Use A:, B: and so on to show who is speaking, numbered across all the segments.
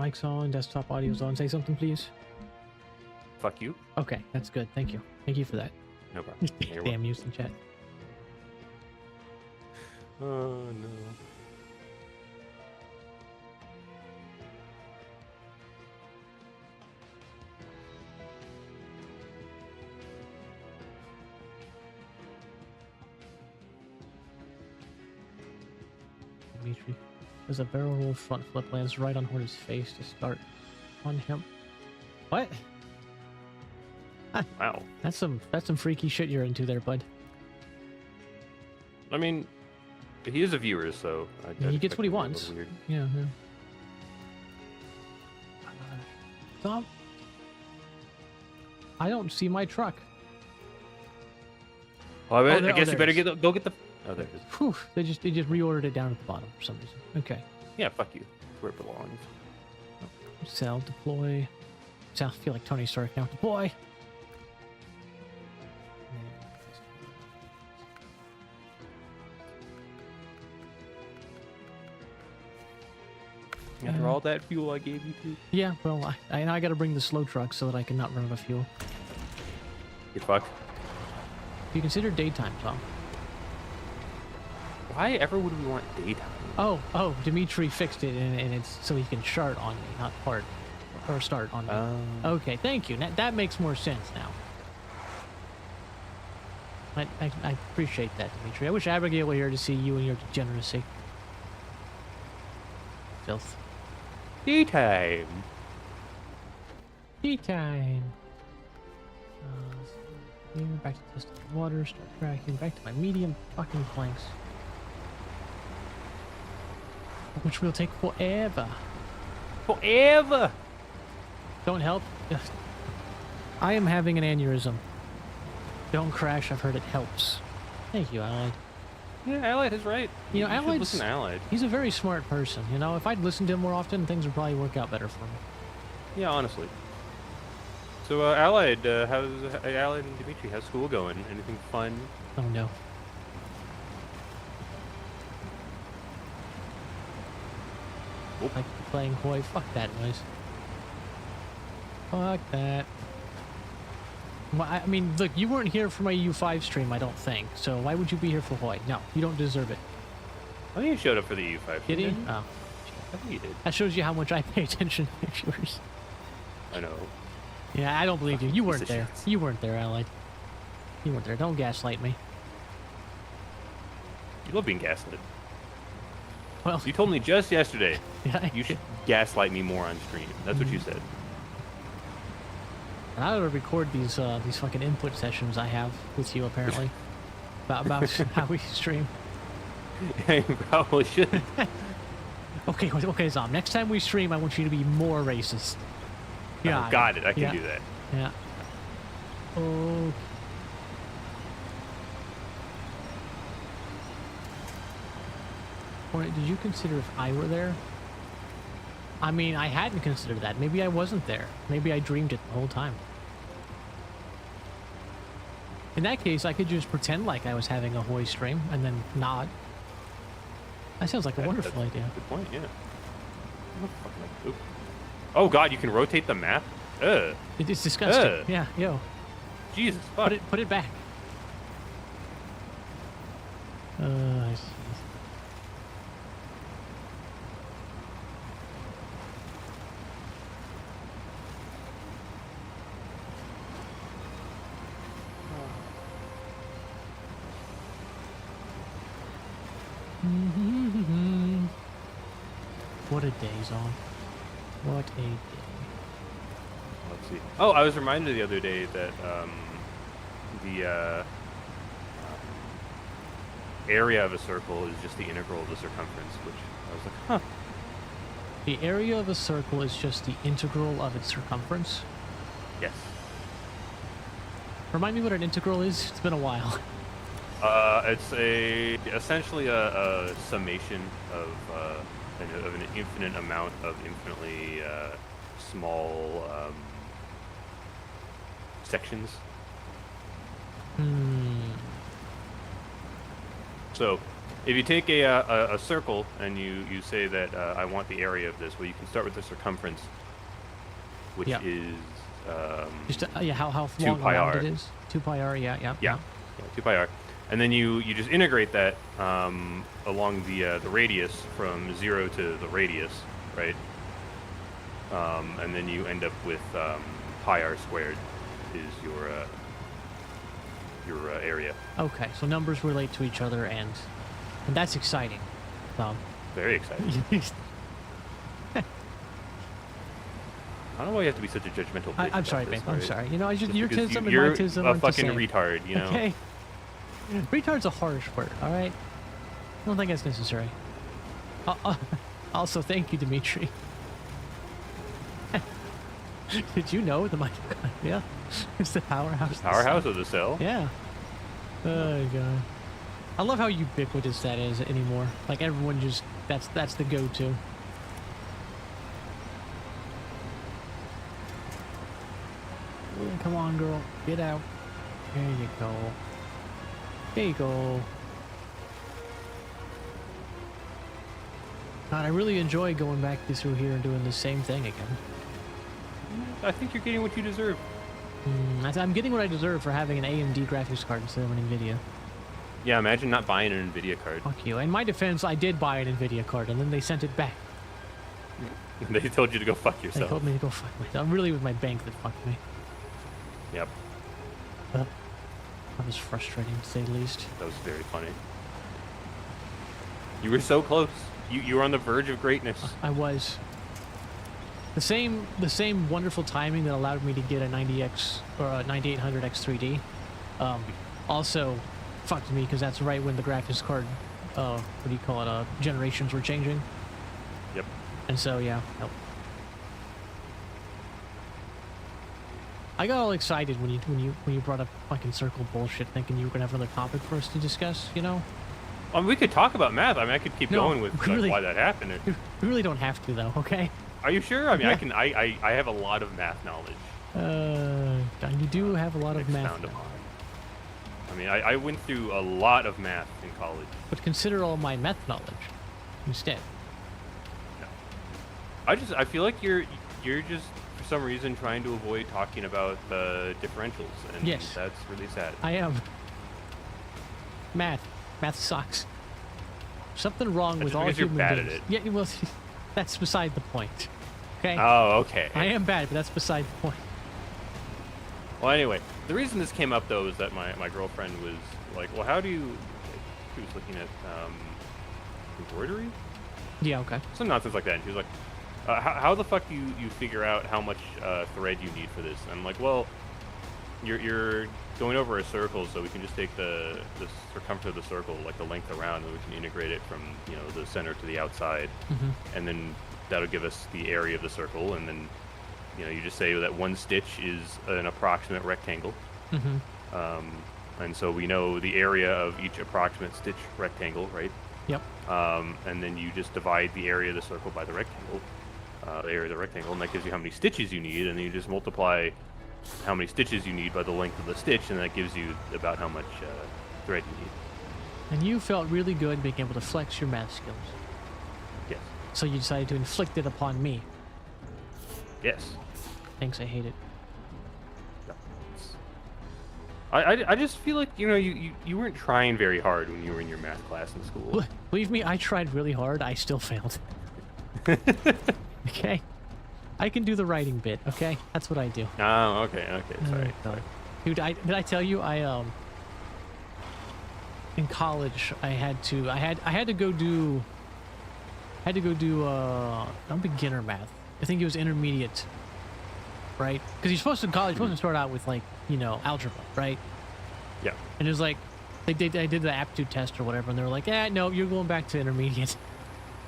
A: Mic's on, desktop audio's on. Say something, please.
B: Fuck you.
A: Okay, that's good. Thank you. Thank you for that.
B: No problem.
A: Damn, using chat.
B: Oh no.
A: Dimitri. There's a barrel roll front flip lands right on Hornet's face to start on him. What?
B: Wow.
A: That's some freaky shit you're into there, bud.
B: I mean, he is a viewer, so
A: He gets what he wants.
B: Weird.
A: Yeah. Tom, I don't see my truck.
B: Well, I
A: there-
B: guess
A: there
B: you better
A: it is.
B: go get the. Oh, there it is.
A: Whew, they just reordered it down at the bottom for some reason. Okay.
B: Yeah, fuck you. It's where it belongs.
A: Sell, deploy. I feel like Tony Stark now. Deploy.
B: After all that fuel I gave you to,
A: Yeah, well, I got to bring the slow truck so that I can not run out of fuel.
B: get fucked.
A: Do you consider daytime, Tom?
B: Why ever would we want daytime?
A: Oh, Dimitri fixed it, and it's so he can start on me, not part, or start on me. Okay, thank you. That makes more sense now. I appreciate that, Dimitri. I wish Abigail were here to see you and your degeneracy. Filth.
B: Daytime.
A: Tea time. Here, back to testing the water, start tracking, back to my medium fucking planks. Which will take forever.
B: Forever.
A: Don't help. I am having an aneurysm. Don't crash, I've heard it helps. Thank you, Allied.
B: Yeah, Allied is right.
A: You know,
B: should
A: Allied's,
B: listen to Allied.
A: he's a very smart person. You know, if I'd listened to him more often, things would probably work out better for me.
B: Yeah, honestly. So, Allied, how's Allied and Dimitri? How's school going? Anything fun?
A: Oh no.
B: Oop.
A: Like playing Hoi. Fuck that noise. Fuck that. Well, I mean, look, you weren't here for my U5 stream, I don't think. So why would you be here for Hoi? No, you don't deserve it.
B: I think he showed up for the U5.
A: Did he?
B: didn't
A: Oh.
B: I think he did.
A: That shows you how much I pay attention to viewers.
B: I know.
A: Yeah, I don't believe you. You
B: Piece
A: weren't
B: of
A: there.
B: shit.
A: You weren't there, Allied. You weren't there. Don't gaslight me.
B: You love being gaslit.
A: Well,
B: You told me just yesterday
A: yeah,
B: you should gaslight me more on stream. That's what you said.
A: and I ought to record these fucking input sessions I have with you apparently about how we stream.
B: Yeah, you probably should.
A: Okay, Zom. Next time we stream, I want you to be more racist. Yeah,
B: Got it. I can
A: yeah.
B: do that.
A: Yeah. Oh. Or did you consider if I were there? I mean, I hadn't considered that. Maybe I wasn't there. Maybe I dreamed it the whole time. In that case, I could just pretend like I was having a Hoi stream and then nod. That sounds like a wonderful
B: That's
A: idea.
B: a good point, yeah. Oop. Oh god, you can rotate the map? Ugh.
A: It's disgusting.
B: Ugh.
A: Yeah, yo.
B: Jesus, fuck.
A: Put it back. I see. What a day, Zon. What a day.
B: Let's see. Oh, I was reminded the other day that the area of a circle is just the integral of the circumference, which I was like, huh.
A: The area of a circle is just the integral of its circumference.
B: Yes.
A: Remind me what an integral is? It's been a while.
B: It's essentially a summation of an infinite amount of infinitely small sections.
A: Hmm.
B: So, If you take a circle and you say that I want the area of this, well, you can start with the circumference, which
A: Yeah.
B: is
A: Just yeah, how
B: 2
A: long
B: pi
A: around
B: r.
A: it is? 2 pi r. Yeah, yeah,
B: Yeah, 2 pi r. And then you just integrate that along the radius from 0 to the radius, right? And then you end up with pi r squared is your area.
A: Okay, so numbers relate to each other, and that's exciting.
B: Very exciting. I don't know why you have to be such a judgmental bitch.
A: I'm sorry,
B: about
A: babe.
B: this,
A: I'm
B: right?
A: sorry. You know, you're
B: because
A: some of
B: you're
A: my tism.
B: a fucking retard, you know?
A: Okay. Retard's a harsh word, all right? I don't think that's necessary. Also, thank you, Dimitri. Did you know the mitochondria is the powerhouse?
B: The powerhouse of the cell?
A: Yeah. Oh god. I love how ubiquitous that is anymore. Like everyone just that's the go-to. Yeah, come on, girl, get out. There you go. There you go. God, I really enjoy going back through here and doing the same thing again.
B: I think you're getting what you deserve.
A: I'm getting what I deserve for having an AMD graphics card instead of an NVIDIA.
B: Yeah, imagine not buying an NVIDIA card.
A: Fuck you. In my defense, I did buy an NVIDIA card, and then they sent it back.
B: They told you to go fuck
A: They
B: yourself.
A: told me to go fuck myself. I'm really with my bank that fucked me.
B: Yep,
A: That was frustrating, to say the least.
B: that was very funny. You were so close. You were on the verge of greatness.
A: I was. The same wonderful timing that allowed me to get a 90X or a 9800 X3D also fucked me, because that's right when the graphics card, what do you call it, generations were changing.
B: Yep.
A: And so, yeah. Nope. I got all excited when you brought up fucking circle bullshit, thinking you were gonna have another topic for us to discuss, you know?
B: We could talk about math. I mean, I could keep
A: No,
B: going with
A: really.
B: why that happened.
A: We really don't have to, though, okay?
B: Are you sure? I mean,
A: Yeah.
B: I have a lot of math knowledge.
A: And you do have a lot of math,
B: Expound upon. I mean, I went through a lot of math in college.
A: but consider all my meth knowledge instead.
B: I feel like you're just for some reason trying to avoid talking about the differentials, and
A: Yes.
B: that's really sad.
A: I am. Math sucks. Something wrong
B: That's
A: with
B: just
A: all
B: because you're
A: human
B: bad at
A: beings.
B: it.
A: Yeah, well, that's beside the point. Okay.
B: Oh, okay.
A: I am bad, but that's beside the point.
B: Well, anyway, the reason this came up though is that my girlfriend was like, "Well, how do you?" She was looking at embroidery,
A: Yeah. Okay.
B: some nonsense like that, and she was like, how the fuck do you figure out how much thread you need for this?" And I'm like, "Well, you're going over a circle, so we can just take the circumference of the circle, like the length around, and we can integrate it from the center to the outside, and then that'll give us the area of the circle, and then you just say that one stitch is an approximate rectangle, and so we know the area of each approximate stitch rectangle, right?
A: Yep.
B: And then you just divide the area of the circle by the rectangle, the area of the rectangle, and that gives you how many stitches you need, and then you just multiply how many stitches you need by the length of the stitch, and that gives you about how much thread you need.
A: And you felt really good being able to flex your math skills,
B: Yes.
A: so you decided to inflict it upon me.
B: Yes.
A: Thanks. I hate it.
B: I just feel like you weren't trying very hard when you were in your math class in school.
A: Believe me, I tried really hard. I still failed. Okay. I can do the writing bit. Okay, that's what I do.
B: Oh, okay, sorry.
A: God. Dude, did I tell you in college I had to go do not beginner math. I think it was intermediate, right? Because you're supposed to in college, you're supposed to start out with like algebra, right?
B: Yeah.
A: And it was like I did the aptitude test or whatever, and they were like, no, you're going back to intermediate.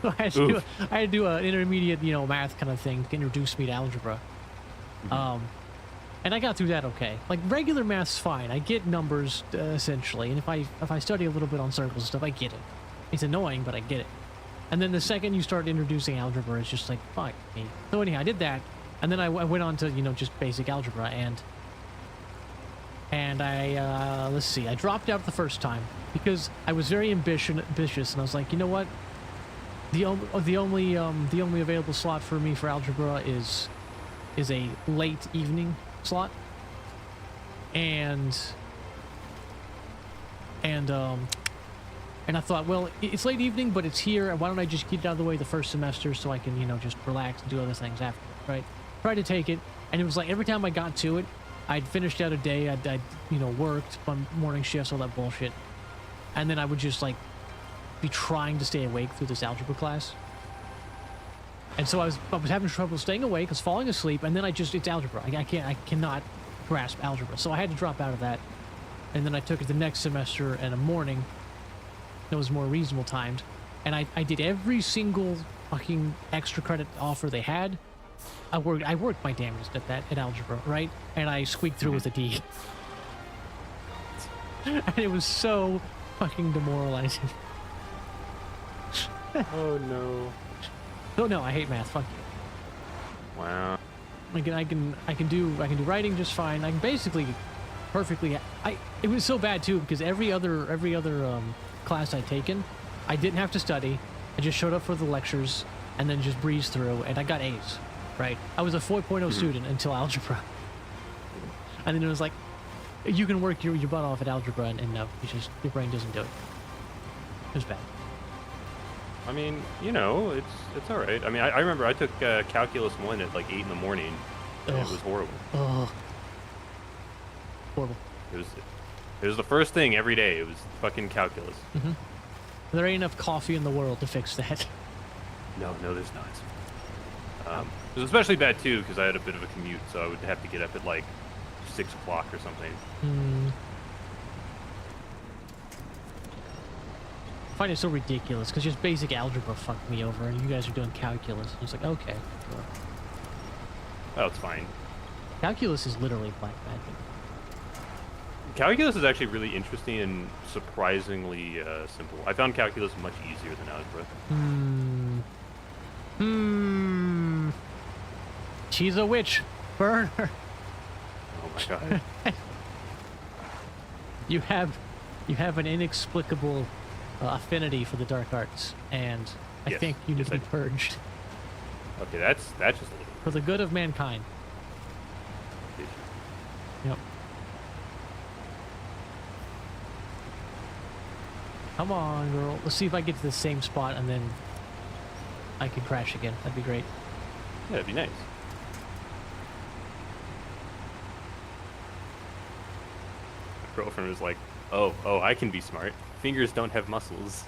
A: So I had to do an intermediate, math kind of thing to introduce me to algebra. And I got through that okay. Like regular math's fine. I get numbers essentially, and if I study a little bit on circles and stuff, I get it. It's annoying, but I get it. And then the second you start introducing algebra, it's just like fuck me. So anyhow, I did that, and then I went on to just basic algebra, and I let's see, I dropped out the first time, because I was very ambitious, and I was like, you know what? The only available slot for me for algebra is a late evening slot, and I thought, well, it's late evening, but it's here, and why don't I just get it out of the way the first semester so I can, you know, just relax and do other things after, right? Tried to take it, and it was like every time I got to it, I'd finished out a day, I'd you know, worked on morning shifts, all that bullshit, and then I would just, like, be trying to stay awake through this algebra class. And so I was having trouble staying awake, I was falling asleep, and then it's algebra. I cannot grasp algebra, so I had to drop out of that. And then I took it the next semester in a morning. It was more reasonable timed, and I did every single fucking extra credit offer they had. I worked my damnedest at algebra, right? And I squeaked through with a D. And it was so fucking demoralizing.
B: Oh no.
A: Oh no, I hate math. Fuck you.
B: Wow.
A: I can do writing just fine. I can basically perfectly. It was so bad too because every other class I'd taken, I didn't have to study. I just showed up for the lectures and then just breezed through, and I got A's. Right? I was a 4.0 student until algebra, and then it was like, you can work your butt off at algebra, and no, your brain doesn't do it. It was bad.
B: I mean, you know, it's all right. I mean, I remember I took calculus 1 at like 8 in the morning. And it was horrible.
A: Oh, horrible.
B: It was the first thing every day. It was fucking calculus.
A: Mm-hmm. There ain't enough coffee in the world to fix that.
B: No, there's not. It was especially bad too because I had a bit of a commute, so I would have to get up at like 6 o'clock or something.
A: I find it so ridiculous because just basic algebra fucked me over, and you guys are doing calculus. It's like, okay, sure.
B: Oh, it's fine.
A: Calculus is literally black magic.
B: Calculus is actually really interesting and surprisingly simple. I found calculus much easier than algebra.
A: She's a witch. Burn her.
B: Oh my god.
A: You have an inexplicable affinity for the dark arts, and I think you need to be purged.
B: Okay, that's just a little.
A: For the good of mankind. Yep. Come on, girl. Let's see if I get to the same spot, and then I can crash again. That'd be great.
B: Yeah, that'd be nice. My girlfriend was like, "Oh, I can be smart. Fingers don't have muscles."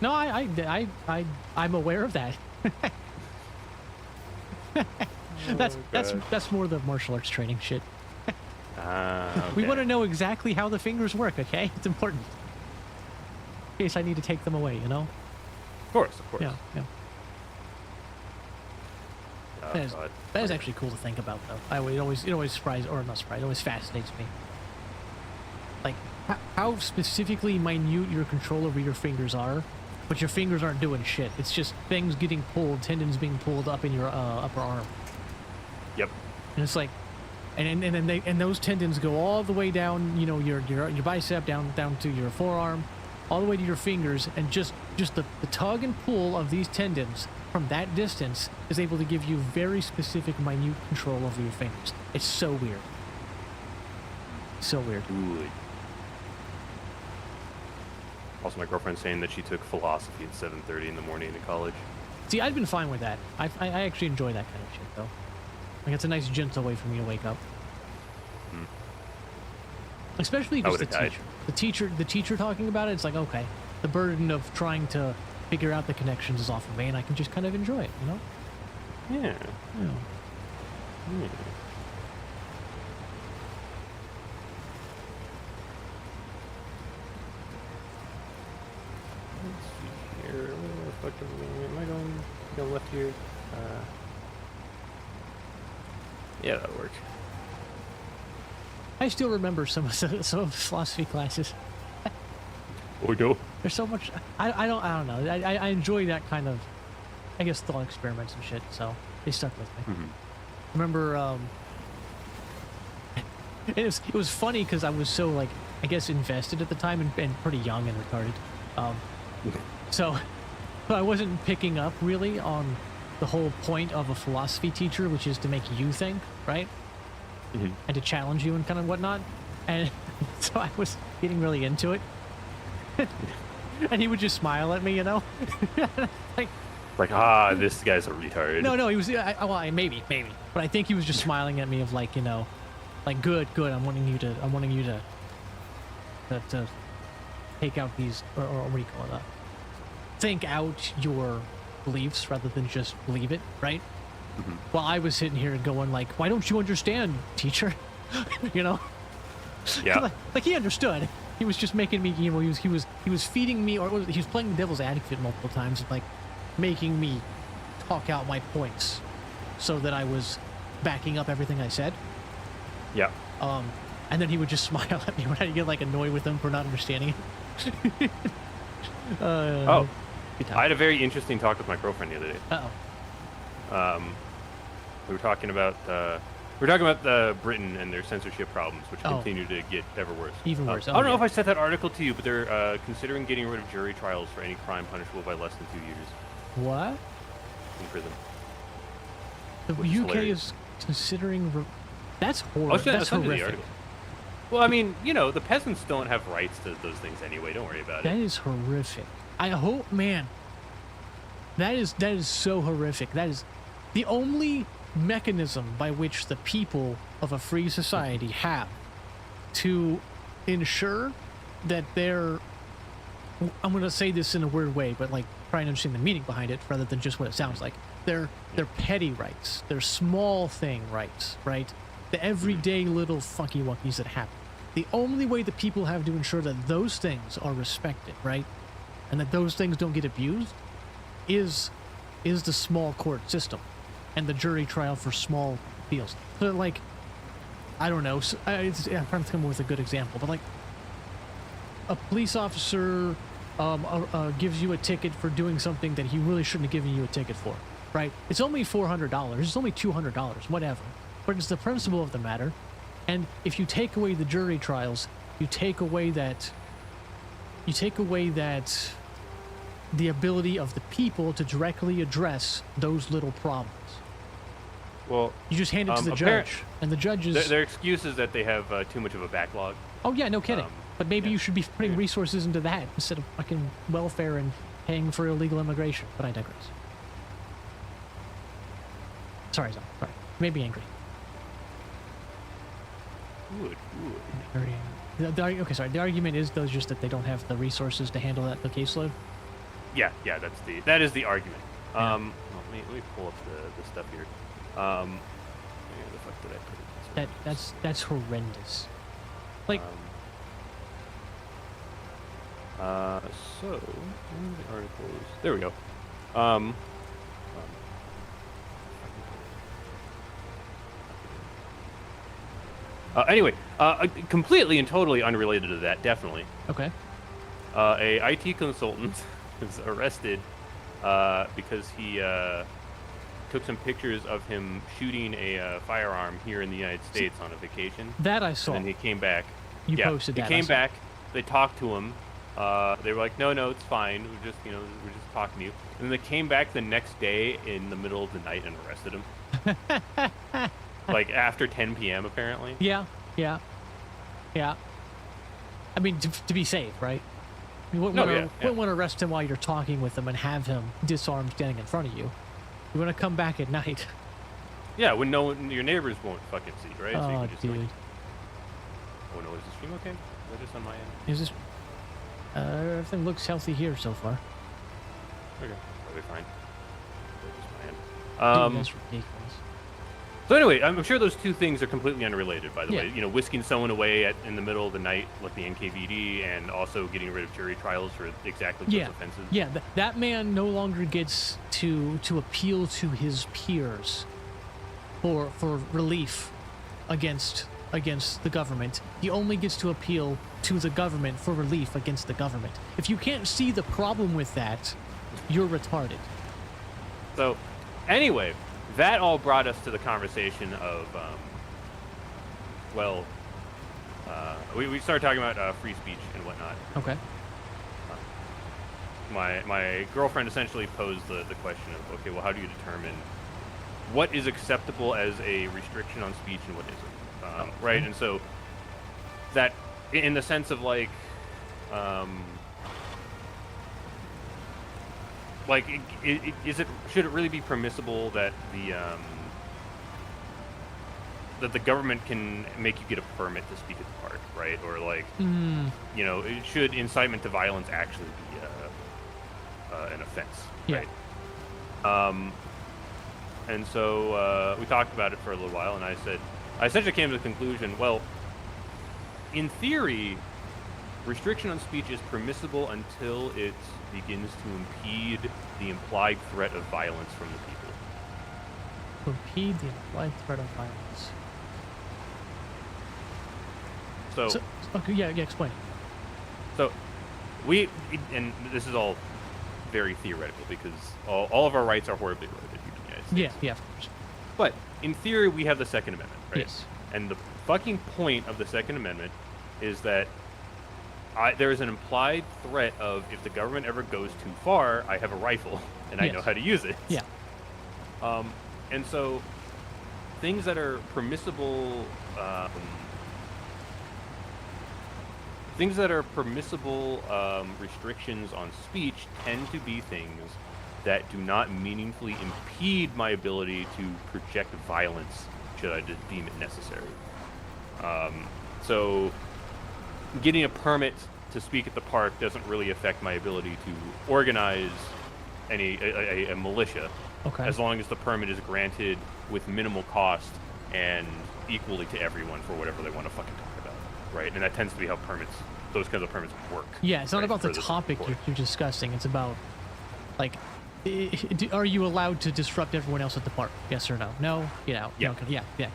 A: No, I'm aware of that. That's more the martial arts training shit.
B: Okay.
A: We want to know exactly how the fingers work, okay? It's important. In case I need to take them away, you know?
B: Of course.
A: Yeah.
B: Oh,
A: that is actually cool to think about, though. It always always fascinates me. Like, how specifically minute your control over your fingers are, but your fingers aren't doing shit. It's just things getting pulled, tendons being pulled up in your upper arm.
B: Yep.
A: And it's like, and those tendons go all the way down, you know, your bicep down to your forearm, all the way to your fingers, and just the tug and pull of these tendons from that distance is able to give you very specific, minute control over your fingers. It's so weird. So weird.
B: Good. Also, my girlfriend's saying that she took philosophy at 7:30 in the morning in college.
A: See, I've been fine with that. I actually enjoy that kind of shit, though. Like, it's a nice, gentle way for me to wake up. Especially if it's the teacher talking about it. It's like, okay, the burden of trying to figure out the connections is off of me, and I can just kind of enjoy it, you know?
B: Yeah. Let's see here. Where the fuck am I going left here? Yeah, that worked.
A: I still remember some of the philosophy classes.
B: Oh no.
A: There's so much. I don't know. I enjoy that kind of, I guess, thought experiments and shit. So they stuck with me. Remember, it was funny because I was so like I guess, invested at the time and pretty young and retarded. So I wasn't picking up really on the whole point of a philosophy teacher, which is to make you think, right? And to challenge you and kind of whatnot. And so I was getting really into it. And he would just smile at me, you know?
B: Like, this guy's a retard.
A: No, he was, well, maybe. But I think he was just smiling at me of like, you know, like, good, I'm wanting you to take out these, or what do you call it? Think out your beliefs rather than just believe it, right? Well, I was sitting here going like, why don't you understand, teacher? You know?
B: Yeah.
A: like he understood. He was just making me, you know, he was feeding me, or he was playing the devil's advocate multiple times, like making me talk out my points so that I was backing up everything I said.
B: Yeah.
A: And then he would just smile at me when I get like annoyed with him for not understanding it.
B: I had a very interesting talk with my girlfriend the other day. We were talking about Britain and their censorship problems, which continue to get ever worse.
A: Even worse.
B: I don't know if I sent that article to you, but they're considering getting rid of jury trials for any crime punishable by less than 2 years
A: What?
B: in prison.
A: The UK is considering. That's horrible.
B: I'll send
A: That's
B: you the
A: horrific.
B: article. Well, I mean, you know, the peasants don't have rights to those things anyway. Don't worry about
A: That
B: it.
A: is horrific. I hope, man. That is so horrific. That is the only mechanism by which the people of a free society have to ensure that they're, I'm going to say this in a weird way, but like try and understand the meaning behind it rather than just what it sounds like. They're petty rights. They're small thing rights, right? The everyday little funky wunkies that happen. The only way that people have to ensure that those things are respected, right? And that those things don't get abused is the small court system and the jury trial for small deals. So like, I don't know, I'm trying to come up with a good example, but like a police officer gives you a ticket for doing something that he really shouldn't have given you a ticket for, right? It's only $400, it's only $200, whatever. But it's the principle of the matter. And if you take away the jury trials, you take away that the ability of the people to directly address those little problems.
B: Well,
A: you just hand it to the judge, and the judge is...
B: Their excuse is that they have too much of a backlog.
A: Oh, yeah, no kidding. But maybe you should be putting resources into that instead of fucking welfare and paying for illegal immigration. But I digress. Sorry, Zon. Sorry. You made me angry.
B: Good.
A: Okay, sorry. The argument is, though, just that they don't have the resources to handle the caseload?
B: Yeah, that is the argument. Well, let me pull up the stuff here. Where the fuck did I put it?
A: That's horrendous. Like,
B: so the articles. There we go. Anyway, completely and totally unrelated to that, definitely.
A: Okay.
B: A IT consultant was arrested because he took some pictures of him shooting a firearm here in the United States on a vacation.
A: That I saw.
B: And he came back.
A: You posted that.
B: He came back. They talked to him. They were like, no, it's fine. We're just talking to you. And then they came back the next day in the middle of the night and arrested him. Like after 10 p.m. apparently.
A: Yeah. I mean, to be safe, right? You wouldn't want to arrest him while you're talking with him and have him disarmed standing in front of you. You want to come back at night.
B: Yeah, when your neighbors won't fucking see, right?
A: Oh,
B: so you can just
A: dude.
B: Oh no, is the stream okay? Is that just on my end?
A: Is this? Everything looks healthy here so far.
B: Okay, probably fine. Just my end.
A: That's ridiculous.
B: So anyway, I'm sure those two things are completely unrelated, by the
A: Yeah.
B: way. You know, whisking someone away in the middle of the night, like the NKVD, and also getting rid of jury trials for exactly those offenses.
A: Yeah, that man no longer gets to appeal to his peers for relief against the government. He only gets to appeal to the government for relief against the government. If you can't see the problem with that, you're retarded.
B: So, anyway, that all brought us to the conversation of, well, we started talking about free speech and whatnot.
A: Okay.
B: My girlfriend essentially posed the question of, okay, well, how do you determine what is acceptable as a restriction on speech and what isn't, right? And so that, in the sense of like should it really be permissible that the government can make you get a permit to speak at the park, right? Or like, you know, should incitement to violence actually be an offense,
A: Yeah.
B: right? And so we talked about it for a little while, and I essentially came to the conclusion, well, in theory, restriction on speech is permissible until it begins to impede the implied threat of violence from the people.
A: To impede the implied threat of violence.
B: So
A: okay, yeah, explain.
B: So and this is all very theoretical because all of our rights are horribly limited here in the United States.
A: Yeah, of course.
B: But in theory, we have the Second Amendment, right?
A: Yes.
B: And the fucking point of the Second Amendment is that there is an implied threat of, if the government ever goes too far, I have a rifle and I know how to use it.
A: Yeah.
B: And so things that are permissible, restrictions on speech tend to be things that do not meaningfully impede my ability to project violence should I deem it necessary. So getting a permit to speak at the park doesn't really affect my ability to organize a militia,
A: Okay.
B: as long as the permit is granted with minimal cost and equally to everyone for whatever they want to fucking talk about, right? And that tends to be how those kinds of permits work.
A: Yeah, it's not
B: right,
A: about the
B: for this
A: topic
B: sport.
A: you're discussing. It's about, like, are you allowed to disrupt everyone else at the park? Yes or no? No? Get out.
B: Yeah.
A: Okay. Yeah.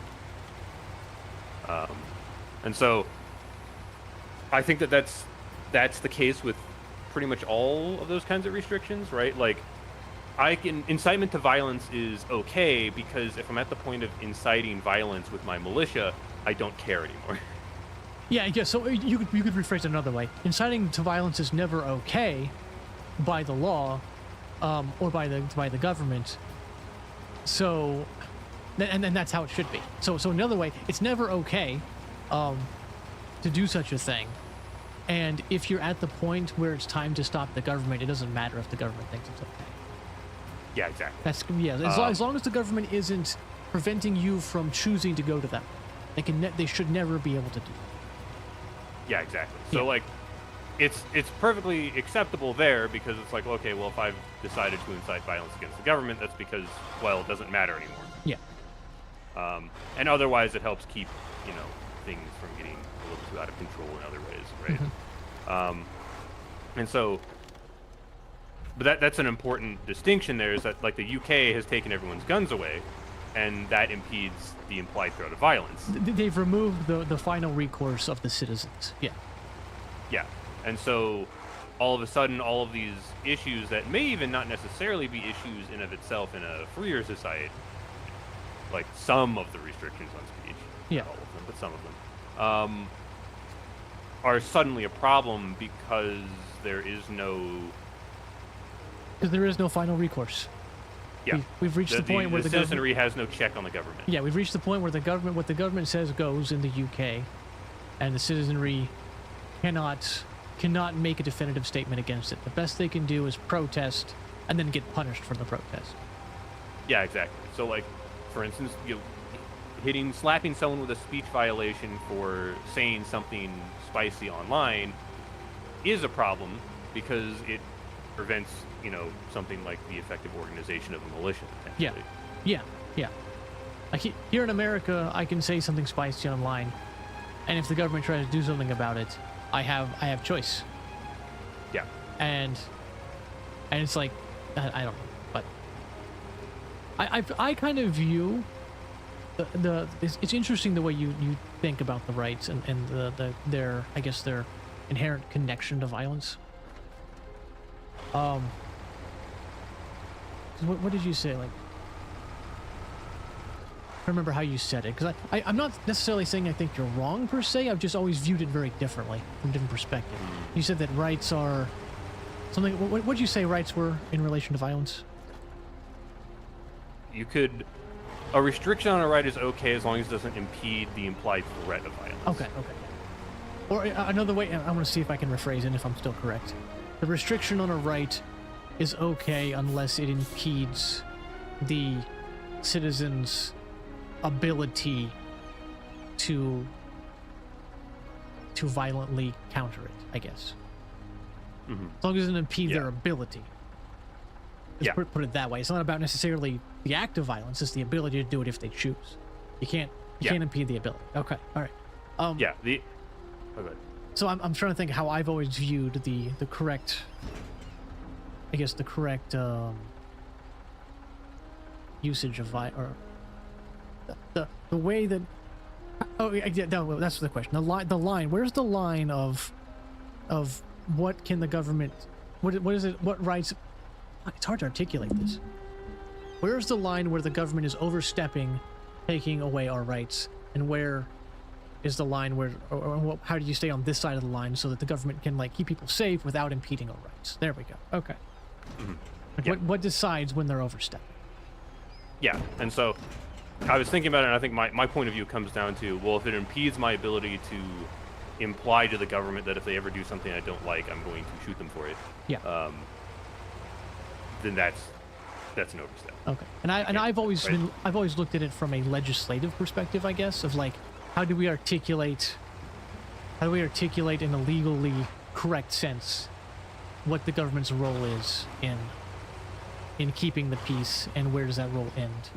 B: And so I think that's the case with pretty much all of those kinds of restrictions, right? Like, incitement to violence is okay because if I'm at the point of inciting violence with my militia, I don't care anymore.
A: Yeah. So you could rephrase it another way. Inciting to violence is never okay by the law, or by the government. So, and that's how it should be. So another way, it's never okay to do such a thing. And if you're at the point where it's time to stop the government, it doesn't matter if the government thinks it's okay.
B: Yeah, exactly.
A: That's as long as the government isn't preventing you from choosing to go to them, they should never be able to do that.
B: Yeah, exactly. So
A: Yeah.
B: like, it's perfectly acceptable there because it's like, okay, well, if I've decided to incite violence against the government, that's because, well, it doesn't matter anymore.
A: Yeah.
B: And otherwise, it helps keep, you know, things from getting a little too out of control in other ways, right? And so, but that's an important distinction there, is that, like, the UK has taken everyone's guns away, and that impedes the implied threat of violence.
A: They've removed the final recourse of the citizens. Yeah.
B: Yeah. And so, all of a sudden, all of these issues that may even not necessarily be issues in of itself in a freer society, like some of the restrictions on speech,
A: Yeah.
B: not all of them, but some of them, are suddenly a problem because there is no...
A: Because there is no final recourse.
B: Yeah.
A: We've reached the point where
B: the
A: the government...
B: citizenry has no check on the government.
A: Yeah, we've reached the point where what the government says goes in the UK, and the citizenry cannot make a definitive statement against it. The best they can do is protest and then get punished for the protest.
B: Yeah, exactly. So, like, for instance, slapping someone with a speech violation for saying something spicy online is a problem because it prevents, you know, something like the effective organization of a militia, potentially.
A: Yeah. Like here in America, I can say something spicy online, and if the government tries to do something about it, I have choice.
B: Yeah.
A: And it's like, I don't know, but I kind of view it's interesting the way you think about the rights and their inherent connection to violence. What did you say? Like, remember how you said it, because I'm not necessarily saying I think you're wrong per se. I've just always viewed it very differently from a different perspective. You said that rights are something. What did you say rights were in relation to violence?
B: You could. A restriction on a right is okay as long as it doesn't impede the implied threat of violence.
A: Okay. Or another way, I want to see if I can rephrase it if I'm still correct. The restriction on a right is okay unless it impedes the citizen's ability to violently counter it, I guess.
B: Mm-hmm.
A: As long as it doesn't impede their ability. Let's put it that way. It's not about necessarily the act of violence, it's the ability to do it if they choose. You can't impede the ability. Okay, all right. Oh, good. So I'm trying to think how I've always viewed the correct, I guess the correct usage of or the way that. Oh yeah, no, that's the question. The line. Where's the line of what can the government? What is it? What rights? It's hard to articulate this. Where's the line where the government is overstepping, taking away our rights, and where is the line where, or how do you stay on this side of the line so that the government can like keep people safe without impeding our rights? There we go. Okay.
B: Mm-hmm.
A: What decides when they're overstepping?
B: Yeah, and so I was thinking about it, and I think my point of view comes down to, well, if it impedes my ability to imply to the government that if they ever do something I don't like, I'm going to shoot them for it.
A: Yeah.
B: Then that's an overstep.
A: Okay. And I've always looked at it from a legislative perspective, I guess, of like how do we articulate in a legally correct sense what the government's role is in keeping the peace, and where does that role end,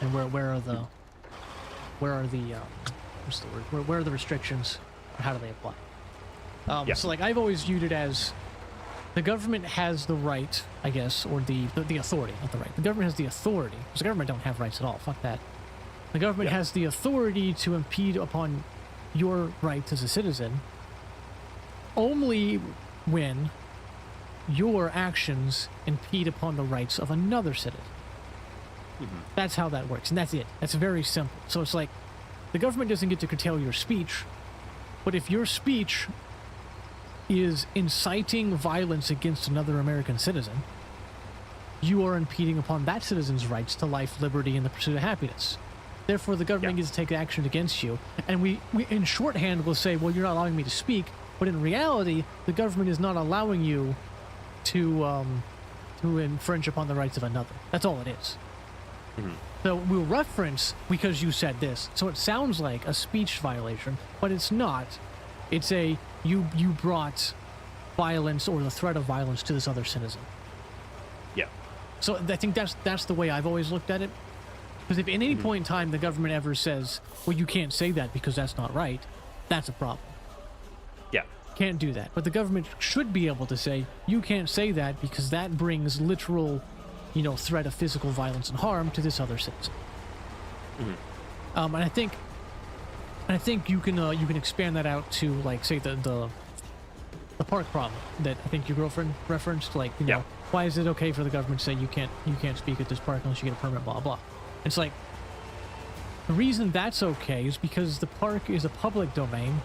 A: and where are the what's the word? Where are the restrictions, and how do they apply? So like I've always viewed it as the government has the right, I guess, or the authority, not the right. The government has the authority, because the government don't have rights at all. Fuck that. The government has the authority to impede upon your rights as a citizen only when your actions impede upon the rights of another citizen. Mm-hmm. That's how that works, and that's it. That's very simple. So it's like the government doesn't get to curtail your speech, but if your speech is inciting violence against another American citizen, you are impeding upon that citizen's rights to life, liberty, and the pursuit of happiness. Therefore, the government gets to take action against you. And we in shorthand will say, well, you're not allowing me to speak, but in reality, the government is not allowing you to infringe upon the rights of another. That's all it is. Mm-hmm. So we'll reference because you said this. So it sounds like a speech violation, but it's not. It's a you brought violence or the threat of violence to this other citizen. Yeah. So I think that's the way I've always looked at it. Because if at any point in time the government ever says, well, you can't say that because that's not right, that's a problem. Yeah. Can't do that. But the government should be able to say, you can't say that because that brings literal, threat of physical violence and harm to this other citizen. Mm-hmm. And I think you can expand that out to, like, say the park problem that I think your girlfriend referenced. Like, why is it okay for the government to say you can't speak at this park unless you get a permit, blah blah. It's like the reason that's okay is because the park is a public domain,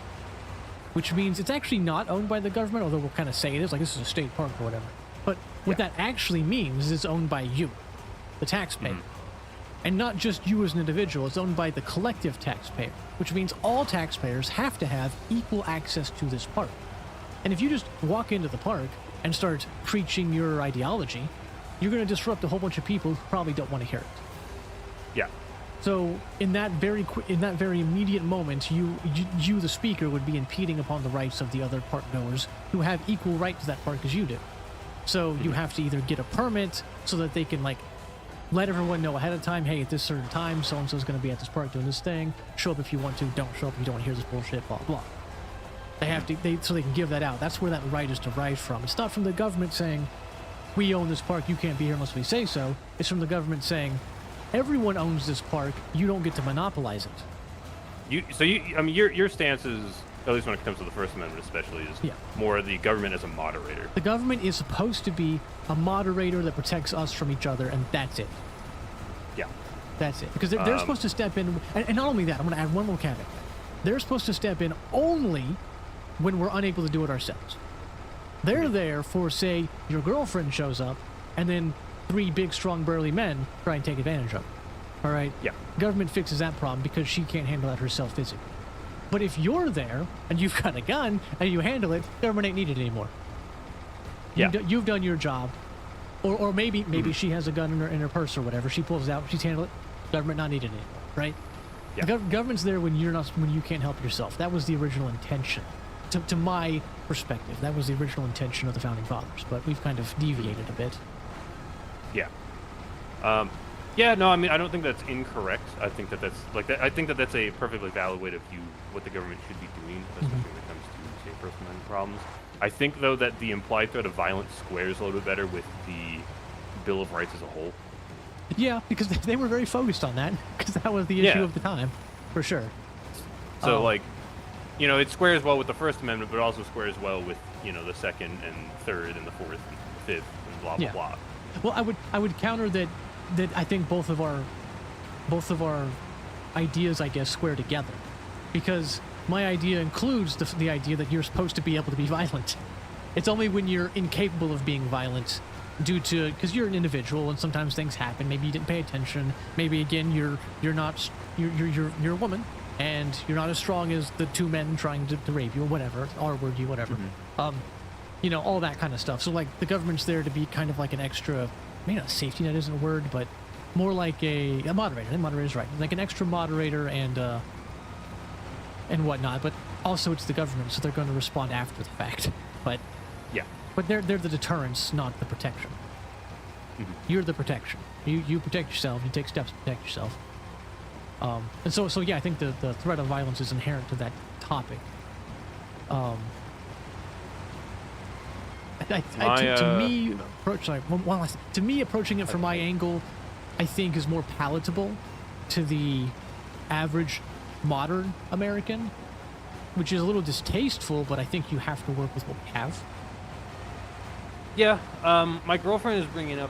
A: which means it's actually not owned by the government, although we'll kind of say it is, like this is a state park or whatever. But what that actually means is it's owned by you, the taxpayer. Mm-hmm. And not just you as an individual, it's owned by the collective taxpayer, which means all taxpayers have to have equal access to this park. And if you just walk into the park and start preaching your ideology, you're going to disrupt a whole bunch of people who probably don't want to hear it. Yeah. So in that very immediate moment, you the speaker would be impeding upon the rights of the other park goers who have equal right to that park as you do. So you have to either get a permit so that they can let everyone know ahead of time, hey, at this certain time, so and so is going to be at this park doing this thing. Show up if you want to. Don't show up if you don't want to hear this bullshit. Blah blah. They have to so they can give that out. That's where that right is derived from. It's not from the government saying, we own this park, you can't be here unless we say so. It's from the government saying, everyone owns this park, you don't get to monopolize it.
B: Your stance is, at least when it comes to the First Amendment especially, is more the government as a moderator. The
A: government is supposed to be a moderator that protects us from each other, and that's it.
B: Yeah.
A: That's it. Because they're supposed to step in, and not only that, I'm going to add one more caveat. They're supposed to step in only when we're unable to do it ourselves. They're there for, say, your girlfriend shows up, and then 3 big, strong, burly men try and take advantage of her. All right?
B: Yeah.
A: Government fixes that problem because she can't handle that herself physically. But if you're there, and you've got a gun, and you handle it, government ain't needed anymore.
B: Yeah.
A: You've done your job. Or maybe she has a gun in her purse or whatever. She pulls it out, she's handled it, government not needed anymore, right?
B: Yeah.
A: The government's there when you can't help yourself. That was the original intention. To my perspective, that was the original intention of the Founding Fathers, but we've kind of deviated a bit.
B: Yeah. Yeah, no, I mean, I don't think that's incorrect. I think that that's, like, I think that that's a perfectly valid way to view what the government should be doing, especially when it comes to, say, First Amendment problems. I think, though, that the implied threat of violence squares a little bit better with the Bill of Rights as a whole.
A: Yeah, because they were very focused on that, because that was the issue of the time, for sure.
B: So, like, you know, it squares well with the First Amendment, but it also squares well with, you know, the Second and Third and the Fourth and the Fifth and blah, blah, blah.
A: Well, I would counter that I think both of our ideas, I guess, square together, because my idea includes the idea that you're supposed to be able to be violent. It's only when you're incapable of being violent because you're an individual and sometimes things happen. Maybe you didn't pay attention. Maybe again you're a woman and you're not as strong as the 2 men trying to rape you or whatever, R-word you, whatever. You know, all that kind of stuff. So like the government's there to be kind of like an extra, maybe not safety net isn't a word, but more like a moderator. I think moderator is right. Like an extra moderator and whatnot. But also it's the government, so they're going to respond after the fact. But
B: yeah.
A: But they're the deterrence, not the protection. You're the protection. You protect yourself. You take steps to protect yourself. And so yeah, I think the threat of violence is inherent to that topic. To me, approaching it from my angle, I think is more palatable to the average modern American, which is a little distasteful, but I think you have to work with what we have.
B: Yeah, my girlfriend is bringing up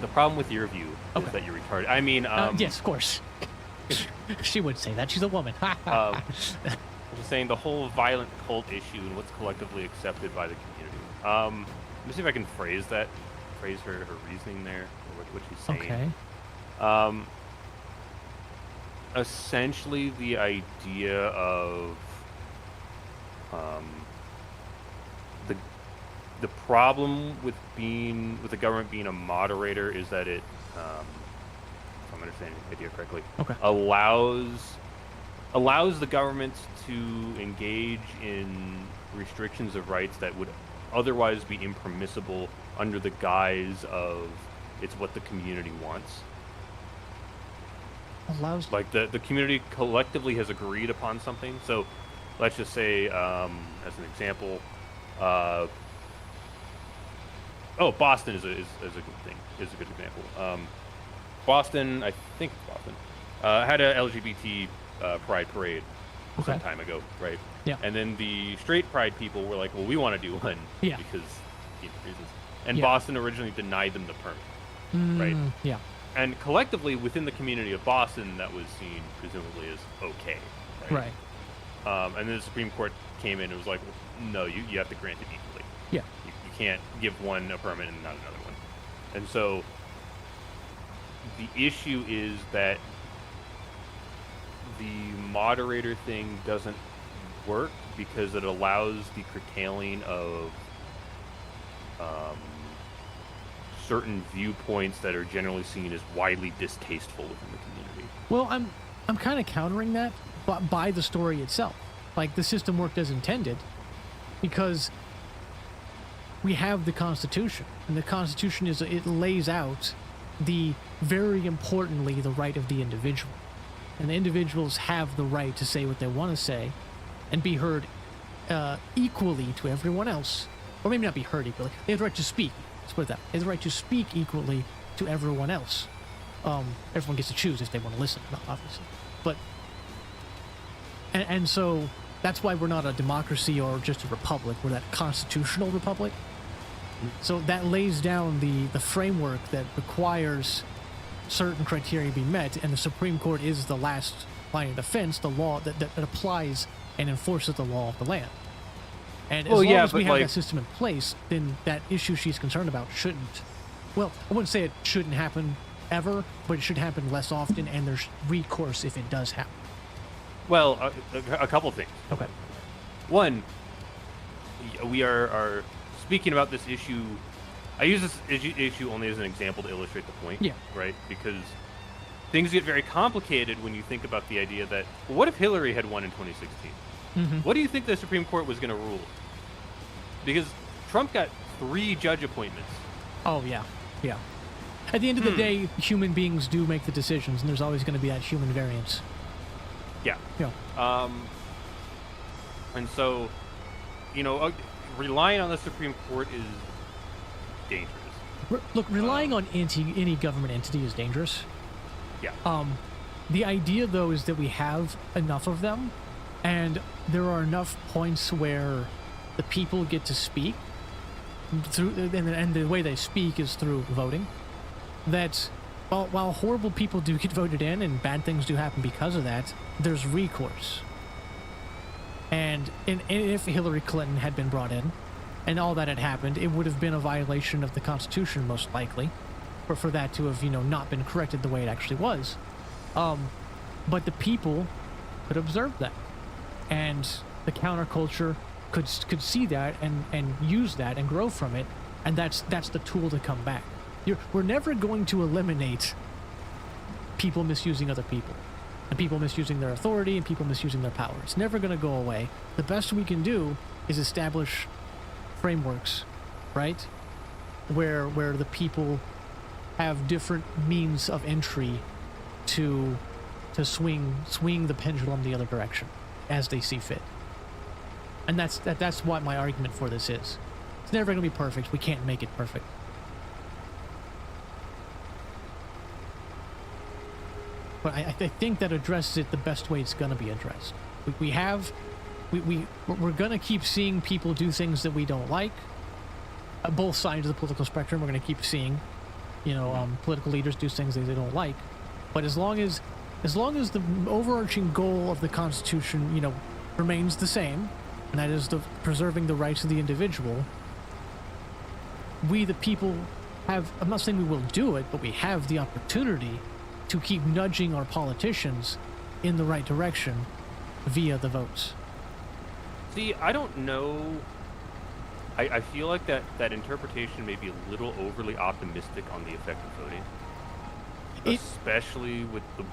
B: the problem with your view is that you're retarded. I mean,
A: yes, of course. She would say that. She's a woman.
B: I'm just saying the whole violent cult issue and what's collectively accepted by the community. Let me see if I can phrase her reasoning there, or what she's saying.
A: Okay.
B: Essentially, the idea of the problem with the government being a moderator is that it, if I'm understanding the idea correctly, allows the government to engage in restrictions of rights that would otherwise be impermissible under the guise of it's what the community wants.
A: Allows,
B: like the community collectively has agreed upon something. So let's just say, as an example, Boston is a good thing. Is a good example. Boston, I think it's Boston, had a LGBT pride parade some time ago, right?
A: Yeah.
B: And then the straight pride people were like, well, we want to do one because reasons. And Boston originally denied them the permit, right?
A: Yeah.
B: And collectively within the community of Boston, that was seen presumably as okay, right? And then the Supreme Court came in and was like, well, no, you have to grant it equally.
A: Yeah.
B: You can't give one a permit and not another one. And so the issue is that the moderator thing doesn't work because it allows the curtailing of certain viewpoints that are generally seen as widely distasteful within the community.
A: Well, I'm kind of countering that by the story itself. Like, the system worked as intended because we have the Constitution, and the Constitution it lays out very importantly the right of the individual, and the individuals have the right to say what they want to say and be heard equally to everyone else, or maybe not be heard equally. They have the right to speak. Let's put it that way. They have the right to speak equally to everyone else. Everyone gets to choose if they want to listen, obviously. But and so that's why we're not a democracy or just a republic. We're that constitutional republic. So that lays down the framework that requires certain criteria be met, and the Supreme Court is the last line of defense, the law that applies and enforces the law of the land. And as long as we have that system in place, then that issue she's concerned about shouldn't. Well, I wouldn't say it shouldn't happen ever, but it should happen less often, and there's recourse if it does happen.
B: Well, a couple things.
A: Okay.
B: One, we are speaking about this issue. I use this issue only as an example to illustrate the point.
A: Yeah.
B: Right? Because things get very complicated when you think about the idea that, well, what if Hillary had won in 2016?
A: Mm-hmm.
B: What do you think the Supreme Court was going to rule? Because Trump got 3 judge appointments.
A: Oh, yeah. Yeah. At the end of the day, human beings do make the decisions, and there's always going to be that human variance.
B: Yeah.
A: Yeah.
B: And so, relying on the Supreme Court is dangerous.
A: Look, relying on any government entity is dangerous.
B: Yeah.
A: The idea, though, is that we have enough of them, and there are enough points where the people get to speak through, and the way they speak is through voting. That while horrible people do get voted in and bad things do happen because of that, there's recourse. And if Hillary Clinton had been brought in and all that had happened, it would have been a violation of the Constitution, most likely, or for that to have, not been corrected the way it actually was. But the people could observe that, and the counterculture could see that and use that and grow from it, and that's the tool to come back. We're never going to eliminate people misusing other people, and people misusing their authority, and people misusing their power. It's never going to go away. The best we can do is establish frameworks, right, where the people have different means of entry to swing the pendulum the other direction as they see fit. And that's what my argument for this is. It's never going to be perfect. We can't make it perfect. But I think that addresses it the best way it's going to be addressed. We're going to keep seeing people do things that we don't like. Both sides of the political spectrum, we're going to keep seeing, political leaders do things that they don't like. But as long as the overarching goal of the Constitution, remains the same, and that is preserving the rights of the individual, we the people have, I'm not saying we will do it, but we have the opportunity to keep nudging our politicians in the right direction via the votes.
B: See, I don't know. I feel like that interpretation may be a little overly optimistic on the effect of voting. Especially with the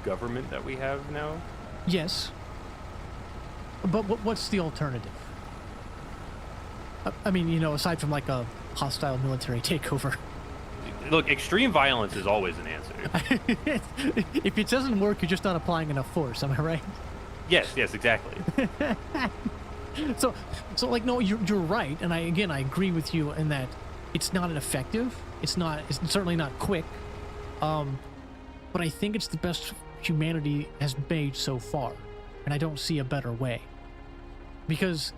B: government that we have now.
A: Yes. But what's the alternative? I mean, aside from like a hostile military takeover.
B: Look, extreme violence is always an answer.
A: If it doesn't work, you're just not applying enough force, am I right?
B: Yes, exactly.
A: So like, no, you're right, and I agree with you in that it's not effective. It's certainly not quick. But I think it's the best humanity has made so far, and I don't see a better way. Because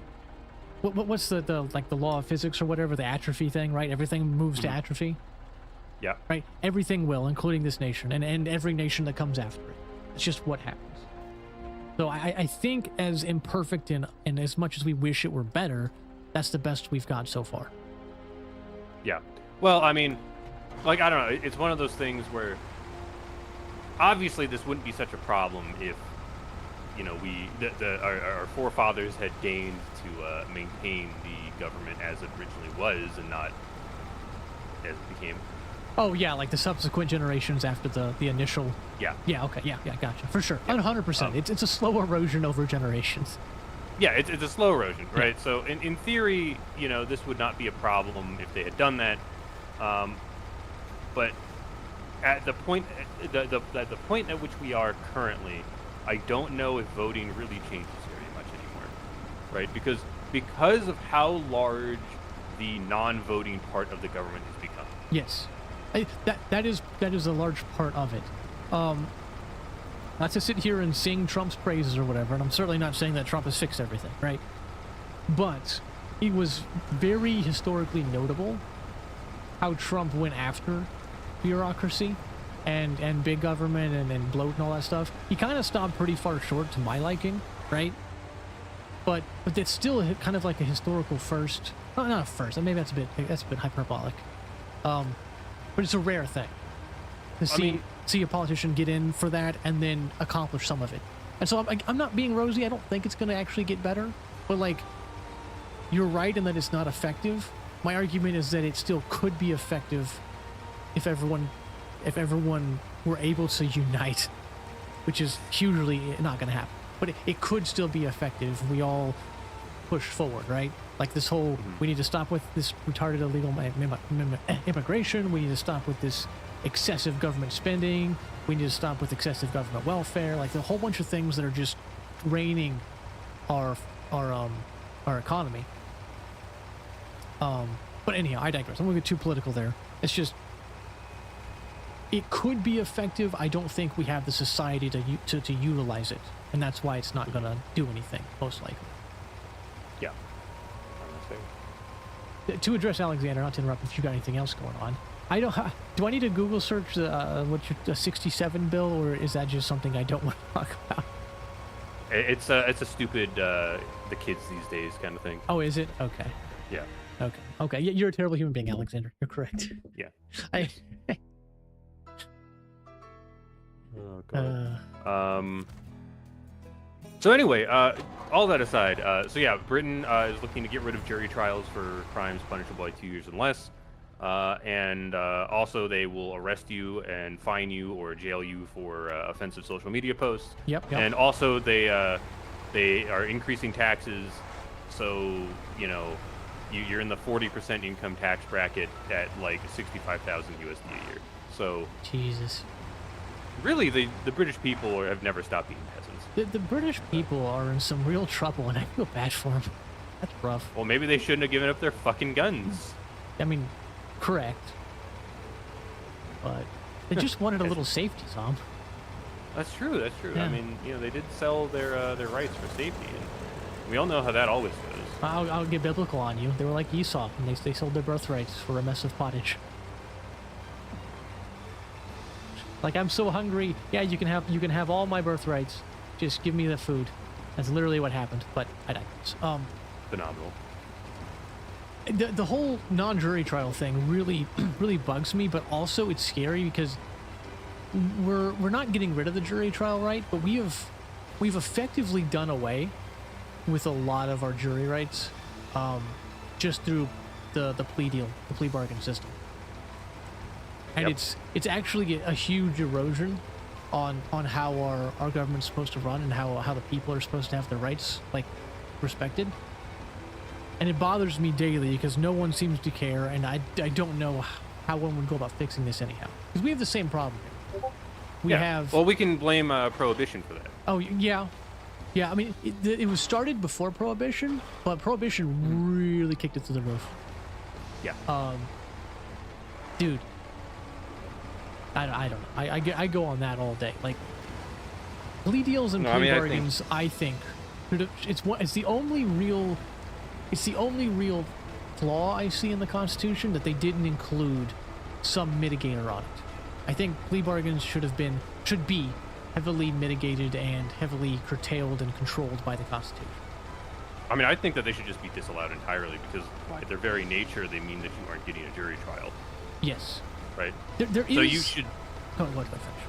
A: what's the law of physics or whatever, the atrophy thing, right? Everything moves to atrophy.
B: Yeah.
A: Right? Everything will, including this nation, and every nation that comes after it. It's just what happens. So I think as imperfect and as much as we wish it were better, that's the best we've got so far.
B: Yeah. Well, I mean, I don't know. It's one of those things where obviously this wouldn't be such a problem if, our forefathers had deigned to maintain the government as it originally was and not as it became.
A: Oh, yeah, like the subsequent generations after the initial...
B: Yeah.
A: Yeah, okay, yeah, gotcha. For sure.
B: Yeah.
A: 100%. It's a slow erosion over generations.
B: Yeah, it's a slow erosion, right?
A: Yeah.
B: So in theory, this would not be a problem if they had done that. But at the point at which we are currently, I don't know if voting really changes very much anymore, right? Because of how large the non-voting part of the government has become.
A: Yes. That is a large part of it. Not to sit here and sing Trump's praises or whatever, and I'm certainly not saying that Trump has fixed everything, right? But it was very historically notable how Trump went after bureaucracy and big government and bloat and all that stuff, he kind of stopped pretty far short to my liking, right? But it's still kind of like a historical first. Not a first. Maybe that's a bit hyperbolic. But it's a rare thing to see a politician get in for that and then accomplish some of it. And so I'm not being rosy. I don't think it's going to actually get better. But like, you're right in that it's not effective. My argument is that it still could be effective if everyone were able to unite, which is hugely not going to happen. But it could still be effective if we all push forward, right? Like this whole, we need to stop with this retarded illegal immigration. We need to stop with this excessive government spending. We need to stop with excessive government welfare. Like a whole bunch of things that are just draining our economy. But anyhow, I digress. I'm going to get too political there. It's just, it could be effective. I don't think we have the society to utilize it, and that's why it's not going to do anything, most likely.
B: Yeah.
A: To address Alexander, not to interrupt if you got anything else going on. Do I need to Google search what's your 67 bill, or is that just something I don't want to talk about?
B: It's a stupid the kids these days kind of thing.
A: Oh, is it? Okay.
B: Yeah.
A: Okay. You're a terrible human being, Alexander. You're correct.
B: Yeah. Oh, God. So anyway, all that aside, so yeah, Britain is looking to get rid of jury trials for crimes punishable by 2 years and less, and also they will arrest you and fine you or jail you for offensive social media posts.
A: Yep.
B: And also they are increasing taxes, so you're in the 40% income tax bracket at like 65,000 USD a year. So
A: Jesus.
B: Really, the British people have never stopped being peasants.
A: The British people are in some real trouble, and I feel bad for them. That's rough.
B: Well, maybe they shouldn't have given up their fucking guns.
A: I mean, correct. But they just wanted a little safety, Tom.
B: That's true. That's true.
A: Yeah.
B: I mean, they did sell their rights for safety, and we all know how that always goes.
A: I'll get biblical on you. They were like Esau, and they sold their birthrights for a mess of pottage. Like, I'm so hungry. Yeah, you can have all my birthrights. Just give me the food. That's literally what happened. But I digress.
B: Phenomenal.
A: The whole non-jury trial thing really really bugs me, but also it's scary because we're not getting rid of the jury trial right, but we've effectively done away with a lot of our jury rights just through the plea deal, the plea bargain system. And
B: Yep.
A: it's actually a huge erosion on how our government's supposed to run and how the people are supposed to have their rights like respected. And it bothers me daily because no one seems to care, and I don't know how one would go about fixing this anyhow. Because we have the same problem here. We have...
B: Well, we can blame Prohibition for that.
A: Oh, yeah. Yeah, I mean, it was started before Prohibition, but Prohibition really kicked it to the roof.
B: Yeah.
A: Dude. I don't know. I go on that all day. Like, plea deals and plea bargains, I think it's the only real flaw I see in the Constitution, that they didn't include some mitigator on it. I think plea bargains should be heavily mitigated and heavily curtailed and controlled by the Constitution.
B: I mean, I think that they should just be disallowed entirely because by their very nature, they mean that you aren't getting a jury trial.
A: Yes.
B: Right?
A: There is...
B: So you should...
A: Oh, what did I finish?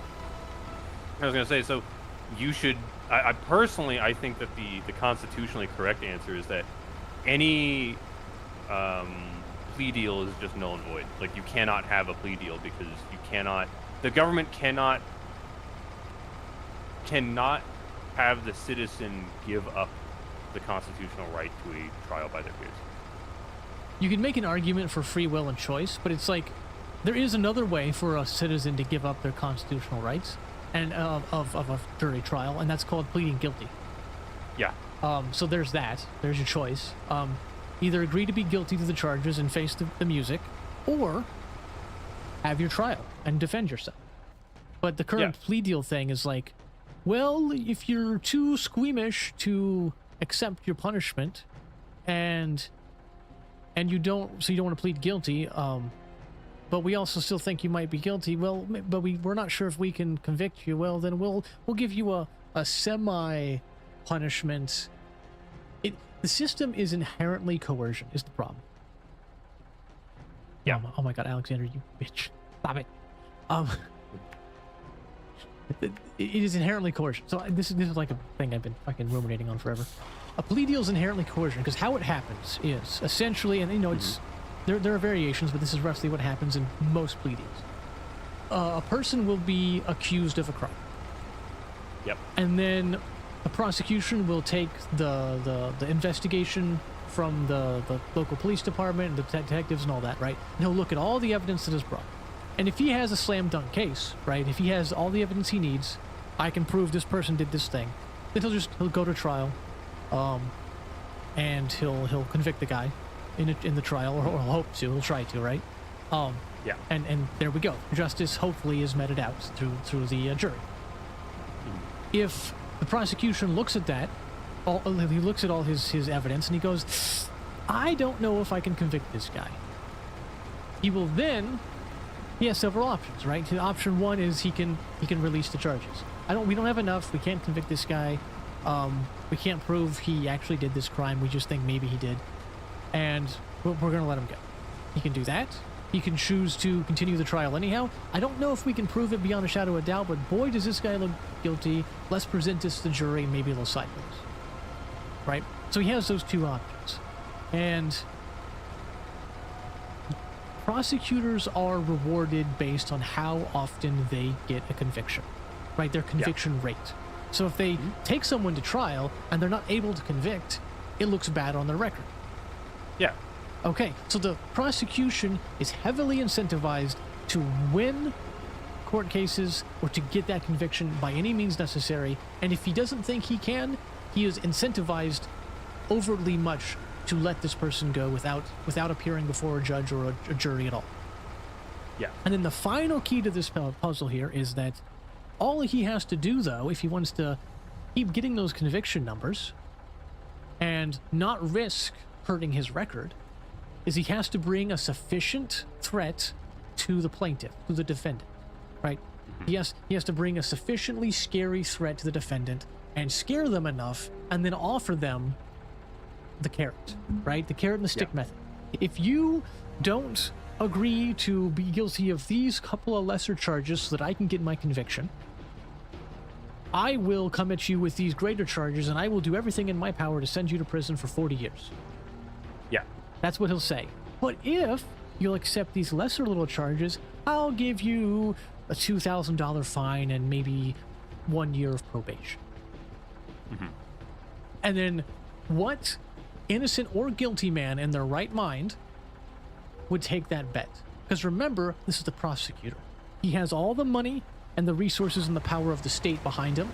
B: I was going to say, so you should... I personally, I think that the constitutionally correct answer is that any plea deal is just null and void. Like, you cannot have a plea deal because you cannot... The government cannot have the citizen give up the constitutional right to a trial by their peers.
A: You can make an argument for free will and choice, but it's like there is another way for a citizen to give up their constitutional rights and of a jury trial, and that's called pleading guilty.
B: Yeah.
A: So there's that. There's your choice. Either agree to be guilty to the charges and face the music, or have your trial and defend yourself. But the current plea deal thing is like, well, if you're too squeamish to accept your punishment, and you don't want to plead guilty, but we also still think you might be guilty. Well, but we're not sure if we can convict you. Well, then we'll give you a semi punishment. The system is inherently coercion is the problem.
B: Yeah.
A: Oh my God, Alexander, you bitch! Stop it. It is inherently coercion. So this is like a thing I've been fucking ruminating on forever. A plea deal is inherently coercion because how it happens is essentially, and it's there are variations, but this is roughly what happens in most plea deals. A person will be accused of a crime.
B: Yep.
A: And then the prosecution will take the investigation from the local police department and the detectives and all that, right? And he'll look at all the evidence that is brought. And if he has a slam dunk case, right? If he has all the evidence he needs, I can prove this person did this thing. Then he'll go to trial, and he'll convict the guy in the trial, or he'll hope to. He'll try to, right?
B: Yeah.
A: And there we go. Justice hopefully is meted out through the jury. If the prosecution looks at that, he looks at all his evidence and he goes, I don't know if I can convict this guy. He will then. He has several options, right? Option one is he can release the charges. We don't have enough. We can't convict this guy. We can't prove he actually did this crime. We just think maybe he did, and we're gonna let him go. He can do that. He can choose to continue the trial anyhow. I don't know if we can prove it beyond a shadow of a doubt, but boy, does this guy look guilty. Let's present this to the jury, and maybe they'll side with us. Right? So he has those two options, and prosecutors are rewarded based on how often they get a conviction, right? Their conviction rate. So if they take someone to trial and they're not able to convict, it looks bad on their record.
B: Yeah.
A: Okay, so the prosecution is heavily incentivized to win court cases or to get that conviction by any means necessary. And if he doesn't think he can, he is incentivized overtly much to let this person go without appearing before a judge or a jury at all.
B: Yeah.
A: And then the final key to this puzzle here is that all he has to do, though, if he wants to keep getting those conviction numbers and not risk hurting his record, is he has to bring a sufficient threat to the plaintiff, to the defendant, right? He has to bring a sufficiently scary threat to the defendant and scare them enough and then offer them the carrot, right? The carrot and the stick method. If you don't agree to be guilty of these couple of lesser charges so that I can get my conviction, I will come at you with these greater charges and I will do everything in my power to send you to prison for 40 years.
B: Yeah.
A: That's what he'll say. But if you'll accept these lesser little charges, I'll give you a $2,000 fine and maybe 1 year of probation. And then what innocent or guilty man in their right mind would take that bet? Because remember, this is the prosecutor. He has all the money and the resources and the power of the state behind him,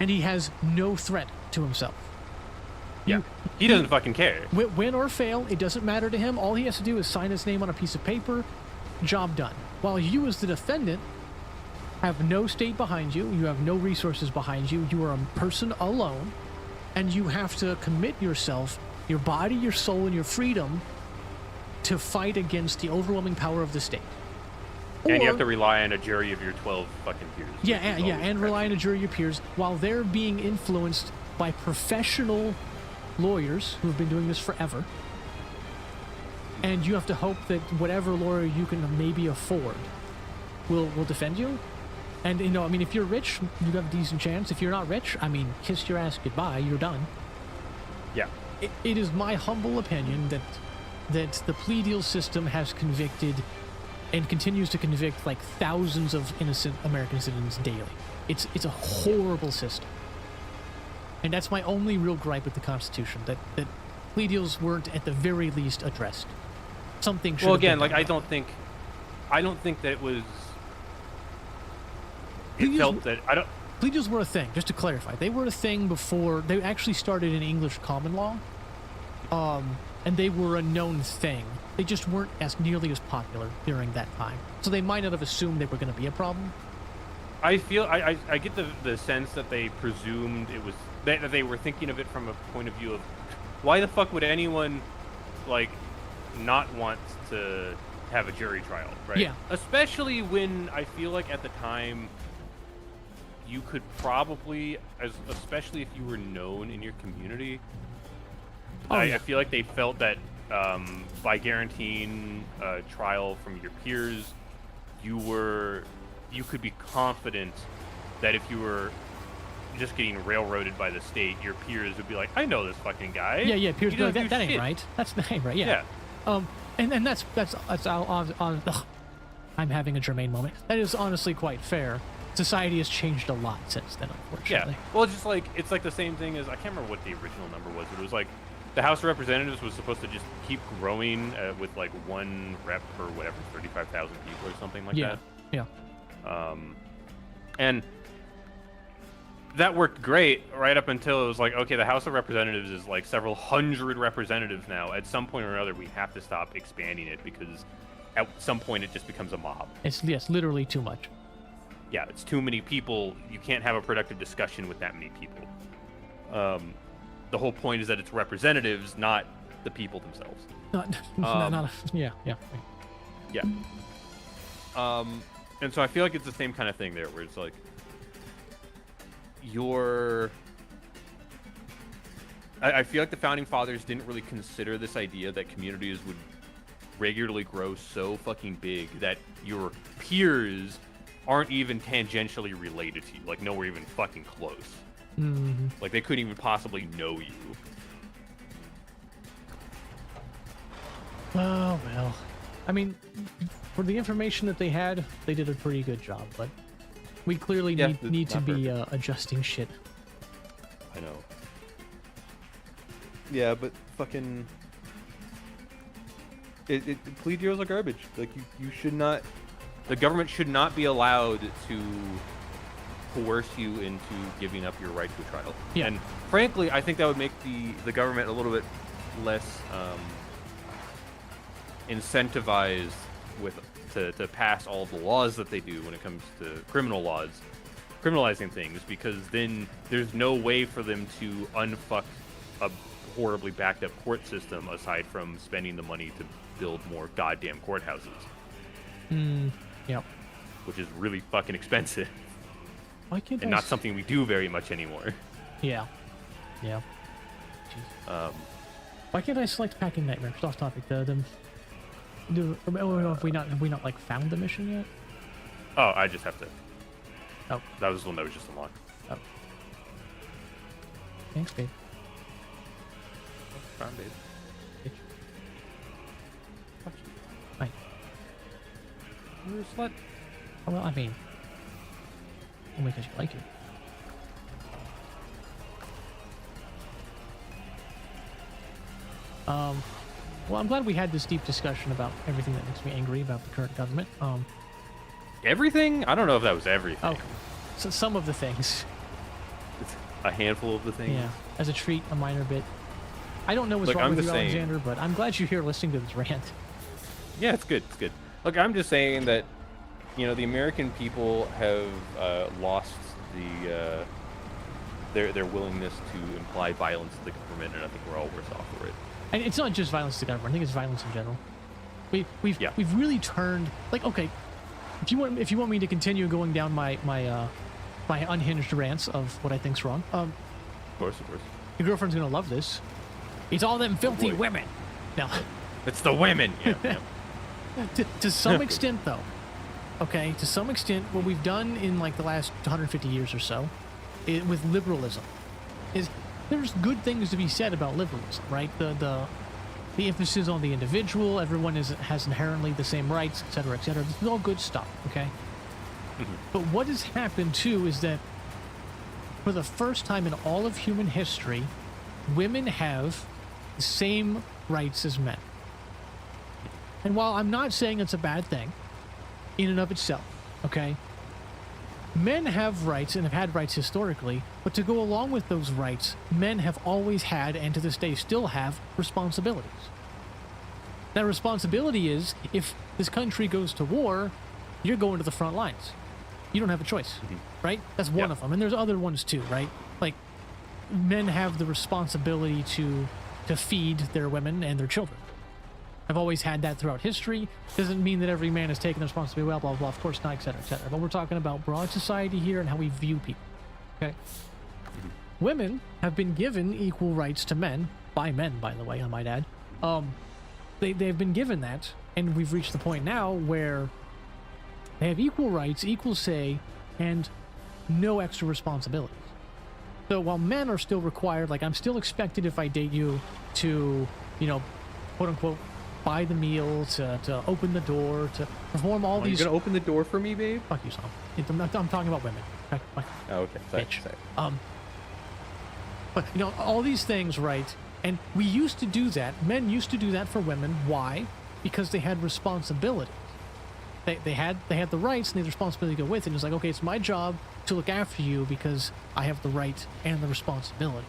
A: and he has no threat to himself.
B: Yeah. He doesn't fucking care.
A: Win or fail, it doesn't matter to him. All he has to do is sign his name on a piece of paper, job done. While you as the defendant have no state behind you, you have no resources behind you, you are a person alone, and you have to commit yourself, your body, your soul, and your freedom to fight against the overwhelming power of the state.
B: And you have to rely on a jury of your 12 fucking peers.
A: And rely on a jury of your peers while they're being influenced by professional lawyers who have been doing this forever. And you have to hope that whatever lawyer you can maybe afford will defend you. And, if you're rich, you have a decent chance. If you're not rich, kiss your ass goodbye, you're done.
B: Yeah.
A: It is my humble opinion that the plea deal system has convicted and continues to convict like thousands of innocent American citizens daily. It's a horrible system. And that's my only real gripe with the Constitution, that plea deals weren't at the very least addressed. Something should have been done.
B: I don't think that it was...
A: Plea deals were a thing, just to clarify. They were a thing before... They actually started in English common law. And they were a known thing. They just weren't as nearly as popular during that time. So they might not have assumed they were going to be a problem.
B: I feel... I get the sense that they presumed it was... That they were thinking of it from a point of view of... Why the fuck would anyone, not want to have a jury trial, right?
A: Yeah.
B: Especially when I feel like at the time you could probably, especially if you were known in your community, I feel like they felt that by guaranteeing a trial from your peers, you could be confident that if you were just getting railroaded by the state, your peers would be like, I know this fucking guy.
A: Yeah, peers
B: He
A: go,
B: doesn't
A: that
B: do
A: ain't
B: shit."
A: right. that ain't right, yeah. And that's ugh, I'm having a germane moment. That is honestly quite fair. Society has changed a lot since then, unfortunately.
B: Yeah. Well, it's like the same thing as, I can't remember what the original number was, but it was like the House of Representatives was supposed to just keep growing with like one rep per whatever 35,000 people or something like that.
A: Yeah.
B: And that worked great right up until it was like, okay, the House of Representatives is like several hundred representatives now. At some point or another, we have to stop expanding it because at some point it just becomes a mob.
A: It's literally too much.
B: Yeah, it's too many people. You can't have a productive discussion with that many people. The whole point is that it's representatives, not the people themselves.
A: Yeah.
B: And so I feel like it's the same kind of thing there, where it's like I feel like the founding fathers didn't really consider this idea that communities would regularly grow so fucking big that your peers aren't even tangentially related to you, like nowhere even fucking close.
A: Mm-hmm.
B: Like they couldn't even possibly know you.
A: Oh, well. I mean, for the information that they had, they did a pretty good job, but we clearly need to be adjusting shit.
B: I know. Yeah, but fucking... plea deals are garbage. Like, you should not... The government should not be allowed to coerce you into giving up your right to a trial.
A: Yeah.
B: And frankly, I think that would make the government a little bit less incentivized to pass all the laws that they do when it comes to criminalizing things, because then there's no way for them to unfuck a horribly backed up court system aside from spending the money to build more goddamn courthouses.
A: Yep.
B: Which is really fucking expensive.
A: Why can't
B: and not something we do very much anymore.
A: Yeah. Jeez. Why can't I select Packing Nightmare? Off topic. Have we not like found the mission yet?
B: Oh, I just have to.
A: Oh.
B: That was the one that was just unlocked.
A: Oh. Thanks, babe.
B: Fine, babe.
A: Bitch.
B: Fuck you.
A: Hi.
B: You're a slut.
A: Oh, well, I mean, only because you like it. Well, I'm glad we had this deep discussion about everything that makes me angry about the current government.
B: Everything? I don't know if that was everything.
A: Oh, so some of the things.
B: It's a handful of the things.
A: Yeah, as a treat, a minor bit. I don't know what's wrong with you, Alexander, but I'm glad you're here listening to this rant.
B: Yeah, it's good. It's good. Look, I'm just saying that, you know, the American people have lost their willingness to imply violence to the government, and I think we're all worse off for it.
A: And it's not just violence to the government. I think it's violence in general. We've really turned, like, okay, if you want me to continue going down my unhinged rants of what I think's wrong,
B: of course.
A: Your girlfriend's gonna love this. It's all them filthy women. No.
B: It's the women. Yeah.
A: to some extent, though. Okay, to some extent, what we've done in like the last 150 years or so, with liberalism, is there's good things to be said about liberalism, right? The emphasis on the individual, everyone has inherently the same rights, etc., etc. This is all good stuff, okay?
B: Mm-hmm.
A: But what has happened too is that for the first time in all of human history, women have the same rights as men. And while I'm not saying it's a bad thing in and of itself, okay? Men have rights and have had rights historically, but to go along with those rights, men have always had, and to this day still have, responsibilities. That responsibility is, if this country goes to war, you're going to the front lines. You don't have a choice, right? That's one of them. And there's other ones too, right? Like, men have the responsibility to feed their women and their children. I've always had that throughout history. Doesn't mean that every man is taking the responsibility, well, blah, blah, blah, of course not, etc., etc. But we're talking about broad society here and how we view people, okay? Women have been given equal rights to men, by men, by the way, I might add. They've been given that, and we've reached the point now where they have equal rights, equal say, and no extra responsibilities. So while men are still required, like I'm still expected if I date you to, you know, quote unquote, buy the meal, to open the door, to perform all these.
C: You're gonna open the door for me, babe?
A: Fuck you, Sam. I'm talking about women.
C: Oh, okay. Sorry,
A: Bitch.
C: sorry.
A: But you know, all these things, right? And we used to do that. Men used to do that for women. Why? Because they had responsibility. They had the rights and they had the responsibility to go with it. It's like, okay, it's my job to look after you because I have the right and the responsibility.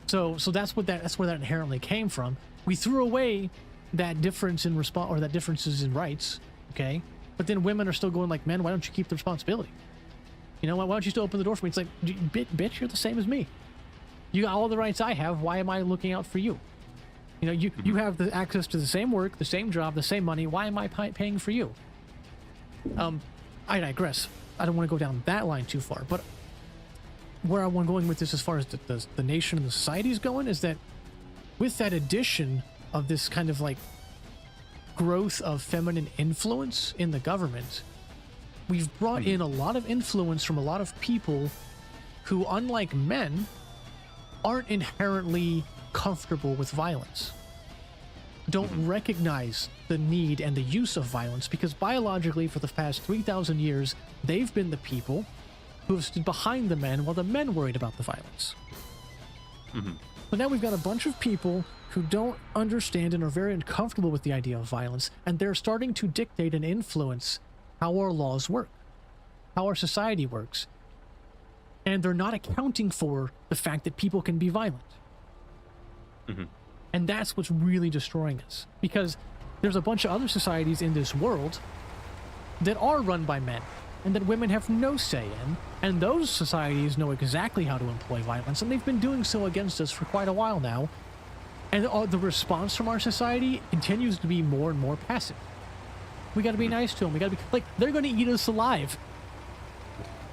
A: So that's where that inherently came from. We threw away that difference in or that differences in rights, okay? But then women are still going like, men, why don't you keep the responsibility? You know, why don't you still open the door for me? It's like, bitch, you're the same as me. You got all the rights I have. Why am I looking out for you? You know, you have the access to the same work, the same job, the same money. Why am I paying for you? I digress. I don't want to go down that line too far. But where I'm going with this as far as the nation and the society is going is that with that addition of this kind of like growth of feminine influence in the government, we've brought in a lot of influence from a lot of people who, unlike men, aren't inherently comfortable with violence, don't recognize the need and the use of violence, because biologically for the past 3,000 years they've been the people who have stood behind the men while the men worried about the violence. But now we've got a bunch of people who don't understand and are very uncomfortable with the idea of violence, and they're starting to dictate and influence how our laws work, how our society works, and they're not accounting for the fact that people can be violent. And that's what's really destroying us, because there's a bunch of other societies in this world that are run by men and that women have no say in, and those societies know exactly how to employ violence, and they've been doing so against us for quite a while now, and the response from our society continues to be more and more passive. We got to be nice to them. We got to be like, they're going to eat us alive.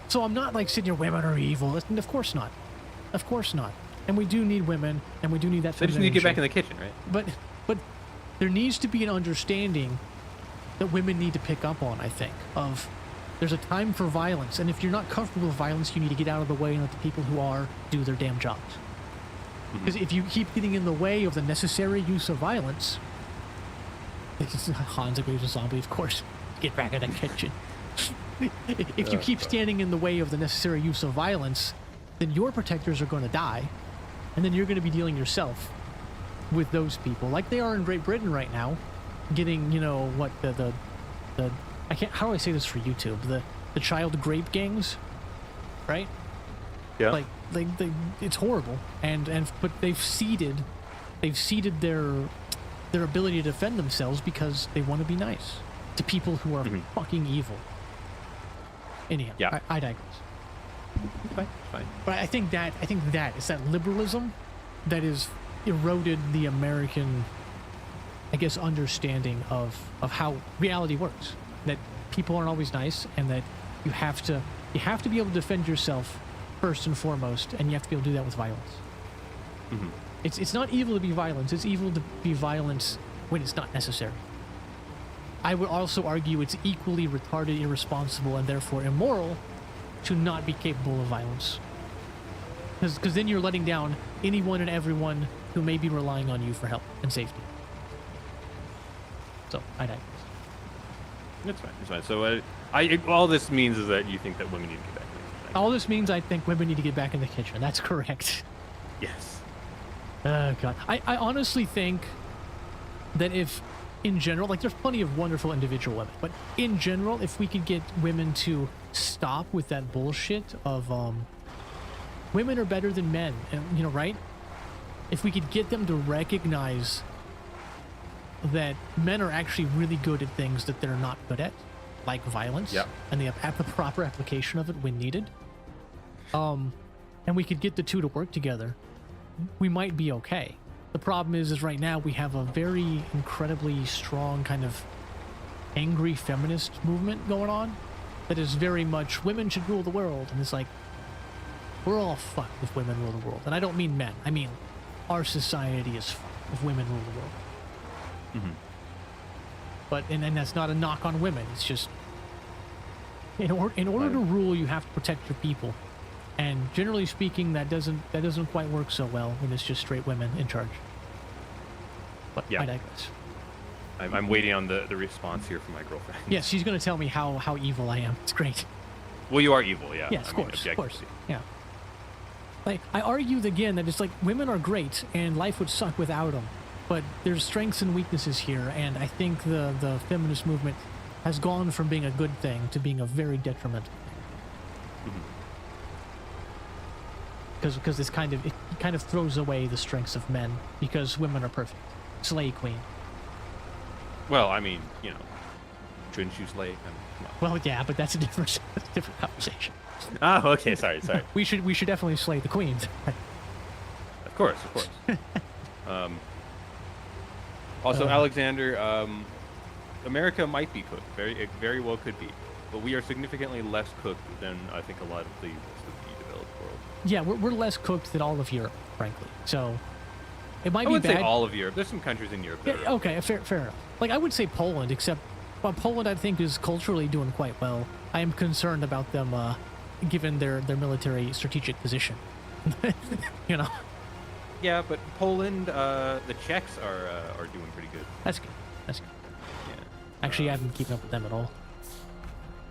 A: So I'm not like sitting here, women are evil. Of course not. Of course not. And we do need women, and we do need that.
C: They just need to get back in the kitchen, right?
A: But there needs to be an understanding that women need to pick up on, I think, of there's a time for violence, and if you're not comfortable with violence, you need to get out of the way and let the people who are do their damn jobs. Because if you keep getting in the way of the necessary use of violence, Hans agrees with Zombie, of course, get back in the kitchen. If you keep standing in the way of the necessary use of violence, then your protectors are going to die, and then you're going to be dealing yourself with those people, like they are in Great Britain right now, getting, you know, what the I can't, how do I say this for YouTube? The child grape gangs, right?
C: Yeah.
A: Like they it's horrible, but they've ceded their ability to defend themselves because they want to be nice to people who are fucking evil. Anyhow,
C: yeah.
A: I digress.
C: Fine.
A: But I think that it's that liberalism that has eroded the American, I guess, understanding of how reality works. That people aren't always nice, and that you have to be able to defend yourself first and foremost, and you have to be able to do that with violence. It's not evil to be violent. It's evil to be violent when it's not necessary. I would also argue it's equally retarded, irresponsible, and therefore immoral to not be capable of violence. Because then you're letting down anyone and everyone who may be relying on you for help and safety. So, I digress.
C: It's fine. So, all this means is that you think that women need to get back in the kitchen.
A: All this means I think women need to get back in the kitchen. That's correct.
C: Yes.
A: Oh, God. I honestly think that if, in general, like, there's plenty of wonderful individual women, but in general, if we could get women to stop with that bullshit of, women are better than men, and, you know, right? If we could get them to recognize that men are actually really good at things that they're not good at, like violence, and the proper application of it when needed, and we could get the two to work together, we might be okay. The problem is right now we have a very incredibly strong kind of angry feminist movement going on that is very much women should rule the world, and it's like we're all fucked if women rule the world. And I don't mean men. I mean our society is fucked if women rule the world.
C: Mm-hmm.
A: But and that's not a knock on women. It's just in order to rule, you have to protect your people. And generally speaking, that doesn't quite work so well when it's just straight women in charge. But
C: Yeah.
A: I digress.
C: I'm waiting on the response here from my girlfriend.
A: Yes, she's going to tell me how evil I am. It's great.
C: Well, you are evil, yeah.
A: Yes, of
C: I mean,
A: course, of course.
C: objectively.
A: Yeah. Like, I argued again that it's like women are great and life would suck without them. But there's strengths and weaknesses here, and I think the feminist movement has gone from being a good thing to being a very detrimental thing. Because it kind of throws away the strengths of men because women are perfect. Slay queen.
C: Well, I mean, you know, shouldn't you slay? I mean, come on.
A: Well, yeah, but that's a different conversation.
C: Oh, okay. Sorry.
A: We should definitely slay the queens.
C: Of course. Also, Alexander, America might be cooked. It very well could be. But we are significantly less cooked than I think a lot of the rest of the developed world.
A: Yeah, we're less cooked than all of Europe, frankly. So it might
C: I
A: be
C: wouldn't
A: bad.
C: say all of Europe. There's some countries in Europe that
A: Yeah,
C: are
A: okay, fair enough. Like I would say Poland, except Poland I think is culturally doing quite well. I am concerned about them given their military strategic position. You know.
C: Yeah, but Poland, the Czechs are doing pretty good.
A: That's good. That's good.
C: Yeah.
A: Actually, I haven't been keeping up with them at all.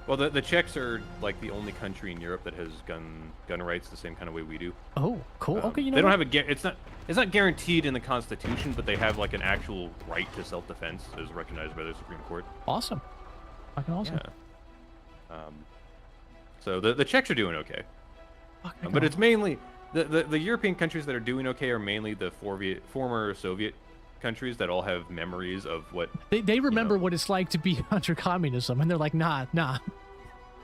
C: Well, the Czechs are like the only country in Europe that has gun rights the same kind of way we do.
A: Oh, cool. Okay, you know
C: they don't
A: what?
C: have it's not guaranteed in the Constitution, but they have like an actual right to self-defense as recognized by the Supreme Court.
A: Awesome. Fucking awesome.
C: Yeah. So the Czechs are doing okay,
A: Fucking
C: but it's mainly the European countries that are doing okay are mainly the former Soviet countries that all have memories of what
A: they remember
C: you know.
A: what it's like to be under communism, and they're like, nah.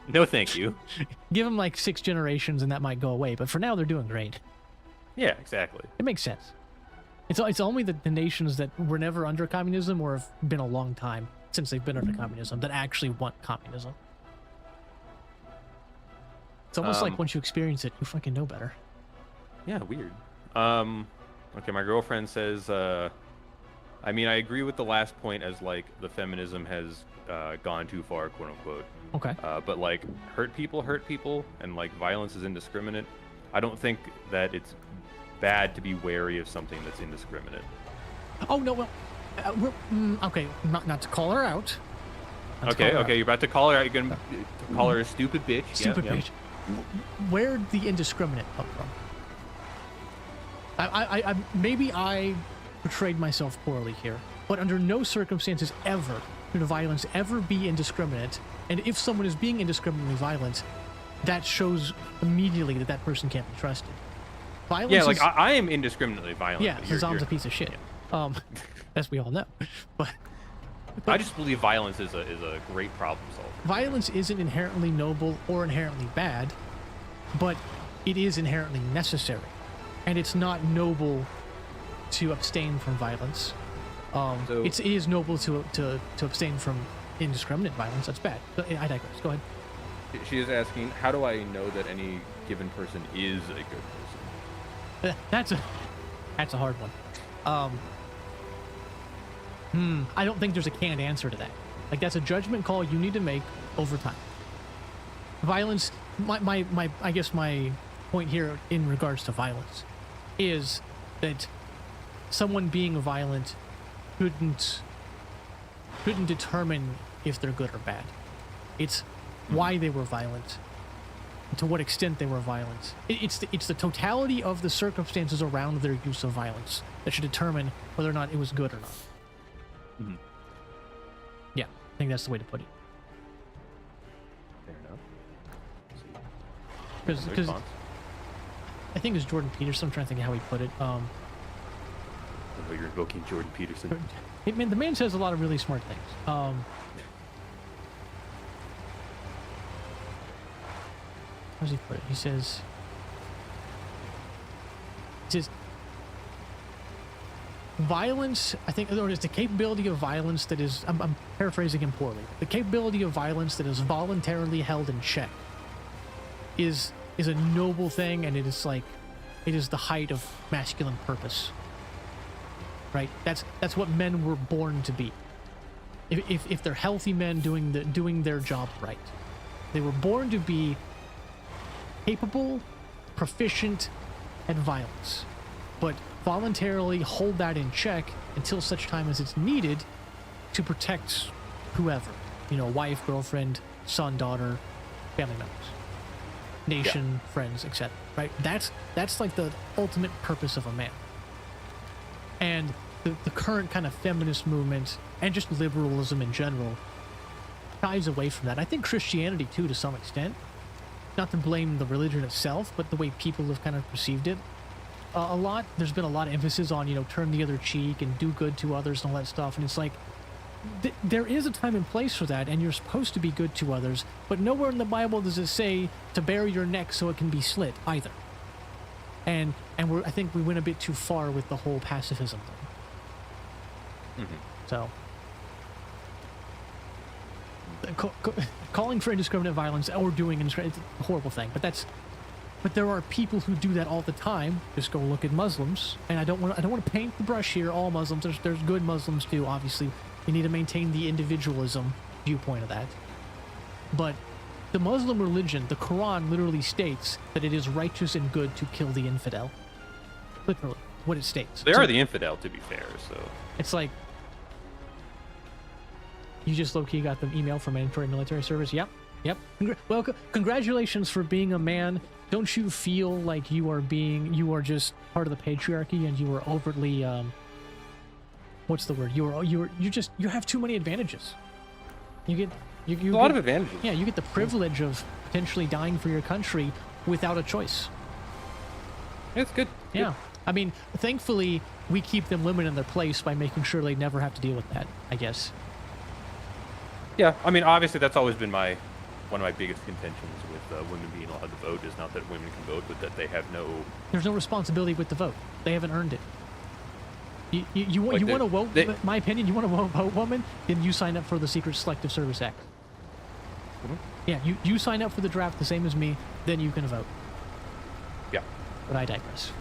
C: No, thank you.
A: Give them like 6 generations, and that might go away. But for now, they're doing great.
C: Yeah, exactly.
A: It makes sense. It's only the nations that were never under communism or have been a long time since they've been under communism that actually want communism. It's almost like once you experience it, you fucking know better.
C: Yeah, weird. Okay, my girlfriend says, I mean, I agree with the last point as, like, the feminism has gone too far, quote-unquote.
A: Okay.
C: But, like, hurt people, and, like, violence is indiscriminate. I don't think that it's bad to be wary of something that's indiscriminate.
A: Oh, no, well, okay, not to call her out.
C: Okay, you're about to call her out. You're going to call her a stupid bitch.
A: Stupid
C: Yeah.
A: bitch. Where'd the indiscriminate come from? I maybe I portrayed myself poorly here, but under no circumstances ever should violence ever be indiscriminate. And if someone is being indiscriminately violent, that shows immediately that that person can't be trusted. Violence
C: Yeah, like,
A: is,
C: I am indiscriminately violent.
A: yeah,
C: but
A: Saddam's a piece of shit. As we all know. But
C: I just believe violence is a great problem solver.
A: violence isn't inherently noble or inherently bad, but it is inherently necessary. And it's not noble to abstain from violence.
C: So-
A: it is noble to abstain from indiscriminate violence. That's bad. But I digress. Go ahead.
C: She is asking, how do I know that any given person is a good person?
A: That's a hard one. I don't think there's a canned answer to that. Like, that's a judgment call you need to make over time. Violence, I guess my point here in regards to violence is that someone being violent couldn't determine if they're good or bad. It's why they were violent, to what extent they were violent. It's the totality of the circumstances around their use of violence that should determine whether or not it was good or not.
C: Mm-hmm.
A: Yeah, I think that's the way to put it.
C: Fair enough.
A: Because I think it's Jordan Peterson. I'm trying to think of how he put it.
C: Oh, you're invoking Jordan Peterson.
A: The man says a lot of really smart things. How does he put it? He says, violence, I think, or it's the capability of violence that is, I'm paraphrasing him poorly, the capability of violence that is voluntarily held in check is a noble thing, and it is like, it is the height of masculine purpose, right? That's what men were born to be. If they're healthy men doing their job right, they were born to be capable, proficient at violence, but voluntarily hold that in check until such time as it's needed to protect whoever, wife, girlfriend, son, daughter, family members, nation, friends, etc. Right? That's like the ultimate purpose of a man. And the current kind of feminist movement and just liberalism in general shies away from that. I think Christianity too, to some extent. Not to blame the religion itself, but the way people have kind of perceived it. A lot. There's been a lot of emphasis on, turn the other cheek and do good to others and all that stuff. And it's like, there is a time and place for that, and you're supposed to be good to others, but nowhere in the Bible does it say to bare your neck so it can be slit either. And I think we went a bit too far with the whole pacifism thing. So, calling for indiscriminate violence or doing indiscriminate, it's a horrible thing. But there are people who do that all the time. Just go look at Muslims, and I don't want to paint the brush here. All Muslims, there's good Muslims too. Obviously, you need to maintain the individualism viewpoint of that. But the Muslim religion, the Quran, literally states that it is righteous and good to kill the infidel. Literally, what it states.
C: They are the infidel, to be fair. So
A: it's like, you just low-key got the email for mandatory military service. Yep. Well, congratulations for being a man. Don't you feel like you are just part of the patriarchy and you are overtly, what's the word? You have too many advantages. You
C: a lot of advantages.
A: Yeah, you get the privilege of potentially dying for your country without a choice.
C: It's good.
A: Yeah.
C: Good.
A: I mean, thankfully, we keep them limited in their place by making sure they never have to deal with that, I guess.
C: Yeah, I mean, obviously that's always been one of my biggest contentions with women being allowed to vote is not that women can vote, but that they have no...
A: There's no responsibility with the vote. They haven't earned it. You want to vote, in my opinion, you want to vote woman, then you sign up for the Secret Selective Service Act. Yeah, you sign up for the draft the same as me, then you can vote.
C: Yeah.
A: But I digress.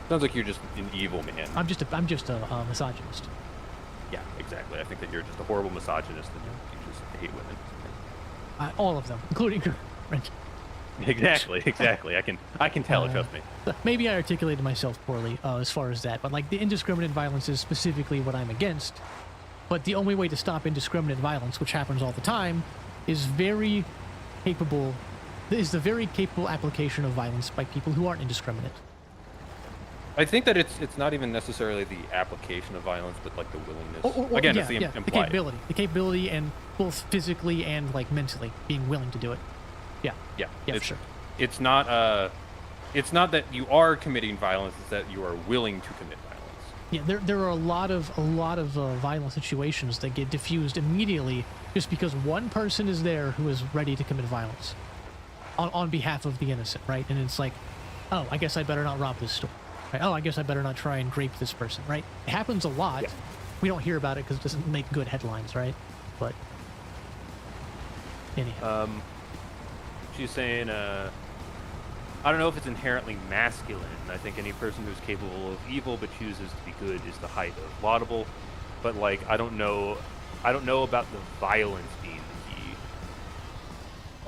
C: Sounds like you're just an evil man.
A: I'm just a misogynist.
C: Yeah, exactly. I think that you're just a horrible misogynist and you just hate women.
A: All of them, including
C: Exactly. I can tell. Trust me.
A: Maybe I articulated myself poorly as far as that, but like the indiscriminate violence is specifically what I'm against. But the only way to stop indiscriminate violence, which happens all the time, is the very capable application of violence by people who aren't indiscriminate.
C: I think that it's not even necessarily the application of violence, but like the willingness. Again, it's the implied.
A: The capability, and both physically and like mentally being willing to do it. Yeah, for sure.
C: It's not that you are committing violence; it's that you are willing to commit violence.
A: Yeah, there are a lot of violent situations that get diffused immediately just because one person is there who is ready to commit violence on behalf of the innocent, right? And it's like, oh, I guess I better not rob this store. Right? Oh, I guess I better not try and grape this person, right? It happens a lot. Yeah. We don't hear about it because it doesn't make good headlines, right? But anyhow.
B: She's saying, I don't know if it's inherently masculine. I think any person who's capable of evil but chooses to be good is the height of laudable. But like, I don't know about the violence being the key.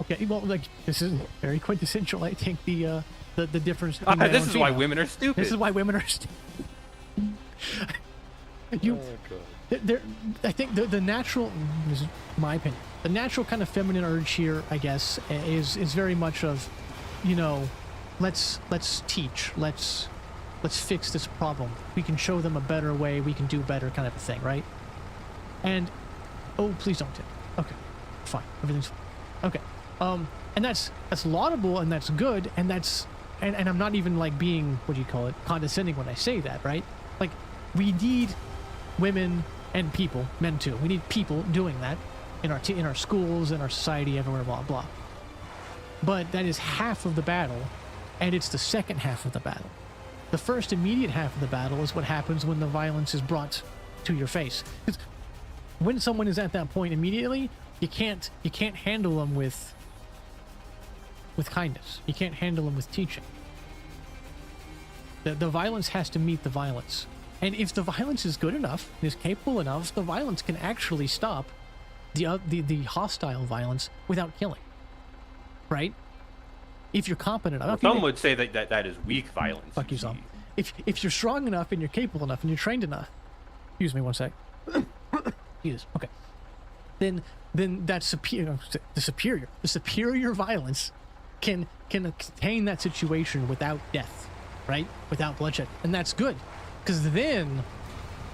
A: Okay, well, like this is very quintessential. I think the difference.
C: This is why women are stupid.
A: This is why women are stupid. I think the natural, this is my opinion, the natural kind of feminine urge here, I guess, is very much of, let's teach, let's fix this problem. We can show them a better way. We can do better, kind of a thing, right? And please don't tip. Okay, fine, everything's fine. Okay, and that's laudable and that's good and that's. And I'm not even like being, condescending when I say that, right? Like, we need women and people, men too. We need people doing that in our schools, in our society, everywhere, blah, blah. But that is half of the battle, and it's the second half of the battle. The first immediate half of the battle is what happens when the violence is brought to your face. 'Cause when someone is at that point immediately, you can't handle them with kindness. You can't handle them with teaching. The violence has to meet the violence. And if the violence is good enough, is capable enough, the violence can actually stop the hostile violence without killing. Right? If you're competent enough.
C: Some would say that is weak violence.
A: Fuck you, some. If you're strong enough and you're capable enough and you're trained enough. Excuse me one sec. Jesus. Okay. Then that's the superior violence can contain that situation without death, right? Without bloodshed. And that's good. Because then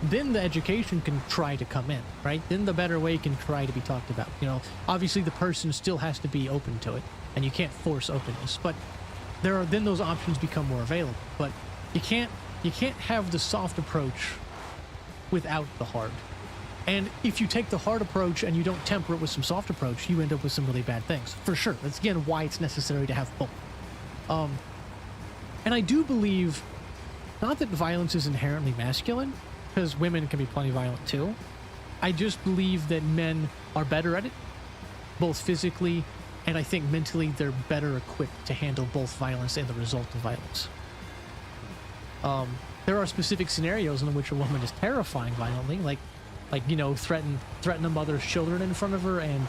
A: the education can try to come in, right? Then the better way can try to be talked about. You know, obviously the person still has to be open to it, and you can't force openness, but then those options become more available. But you can't have the soft approach without the hard. And if you take the hard approach and you don't temper it with some soft approach, you end up with some really bad things. For sure. That's again why it's necessary to have both. And I do believe, not that violence is inherently masculine, because women can be plenty violent too. I just believe that men are better at it, both physically, and I think mentally they're better equipped to handle both violence and the result of violence. There are specific scenarios in which a woman is terrifying violently, like you know, threaten a mother's children in front of her, and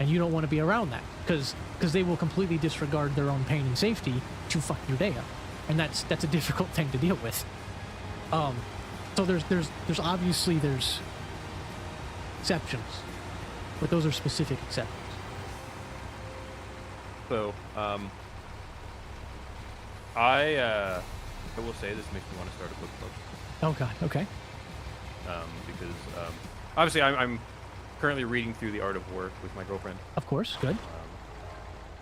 A: you don't want to be around that because they will completely disregard their own pain and safety to fuck your day up, and that's a difficult thing to deal with. So there's obviously exceptions, but those are specific exceptions.
C: So I will say this makes me want to start a book club.
A: Oh God, okay.
C: Because obviously I'm currently reading through The Art of War with my girlfriend.
A: Of course, good.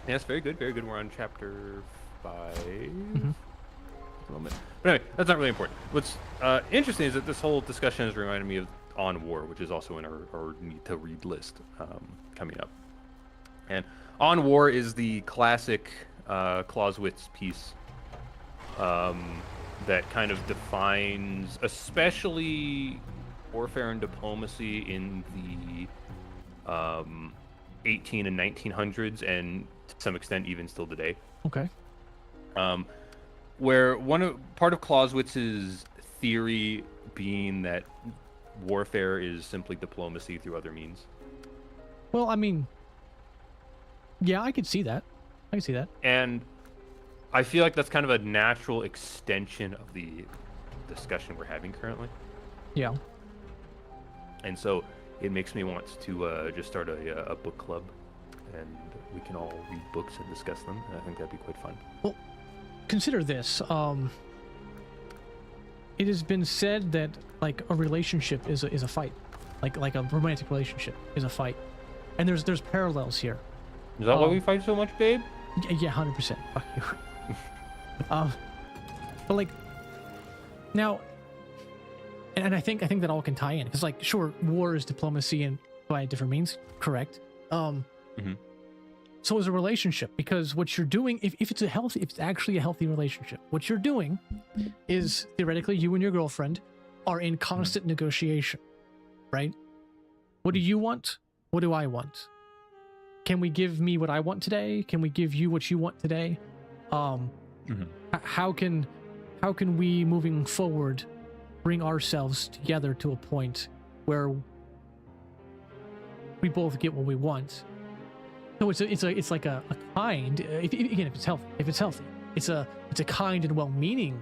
C: Yes, very good, very good. We're on chapter 5
A: Mm-hmm.
C: at the moment. But anyway, that's not really important. What's interesting is that this whole discussion has reminded me of On War, which is also in our need to read list coming up. And On War is the classic Clausewitz piece that kind of defines, especially warfare and diplomacy in the 18 and 1900s, and to some extent even still today.
A: Okay.
C: Where part of Clausewitz's theory being that warfare is simply diplomacy through other means.
A: Well, I mean, yeah, I could see that.
C: And I feel like that's kind of a natural extension of the discussion we're having currently.
A: Yeah.
C: And so it makes me want to just start a book club, and we can all read books and discuss them. And I think that'd be quite fun.
A: Well, consider this. It has been said that like a relationship is a fight, like a romantic relationship is a fight, and there's parallels here.
C: Is that why we fight so much, babe?
A: Yeah, 100%. Fuck you. But like now, and I think that all can tie in, because like sure, war is diplomacy and by different means, correct? So is a relationship, because what you're doing, if it's actually a healthy relationship, what you're doing is theoretically you and your girlfriend are in constant negotiation, right? What do you want? What do I want? Can we give me what I want today? Can we give you what you want today? How can we moving forward bring ourselves together to a point where we both get what we want? So it's like a kind, if it's healthy, it's a kind and well-meaning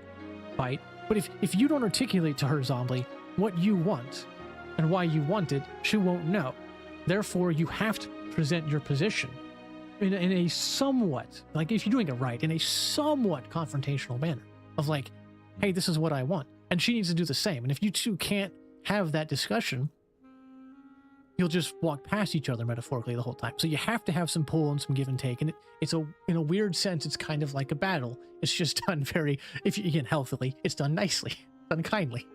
A: fight. But if you don't articulate to her, Zombie, what you want and why you want it, she won't know. Therefore, you have to present your position in a somewhat, like if you're doing it right, in a somewhat confrontational manner of like, hey, this is what I want. And she needs to do the same. And if you two can't have that discussion, you'll just walk past each other metaphorically the whole time. So you have to have some pull and some give and take. And in a weird sense, it's kind of like a battle. It's just done again, healthily, it's done nicely, done kindly.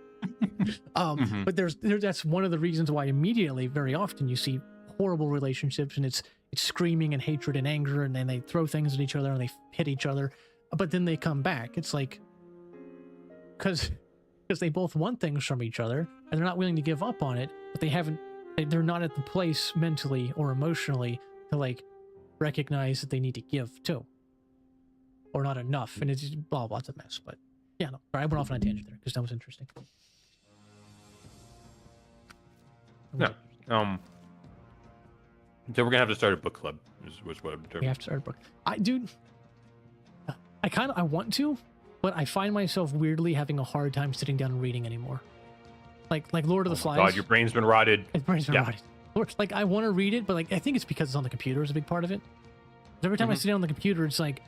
A: But that's one of the reasons why immediately, very often, you see horrible relationships, and it's screaming and hatred and anger, and then they throw things at each other and they hit each other, but then they come back. It's like, because they both want things from each other and they're not willing to give up on it, but they're not at the place mentally or emotionally to like recognize that they need to give too, or not enough, and it's just blah blah, it's a mess. But yeah, no, I went off on a tangent there because that was interesting.
C: No. So we're gonna have to start a book club. Was what I'm determined.
A: We have to start a book. I want to, but I find myself weirdly having a hard time sitting down and reading anymore. Like Lord of the Flies.
C: God, your brain's been rotted.
A: My brain's been rotted. Like I want to read it, but like I think it's because it's on the computer is a big part of it. Every time I sit down on the computer, it's like,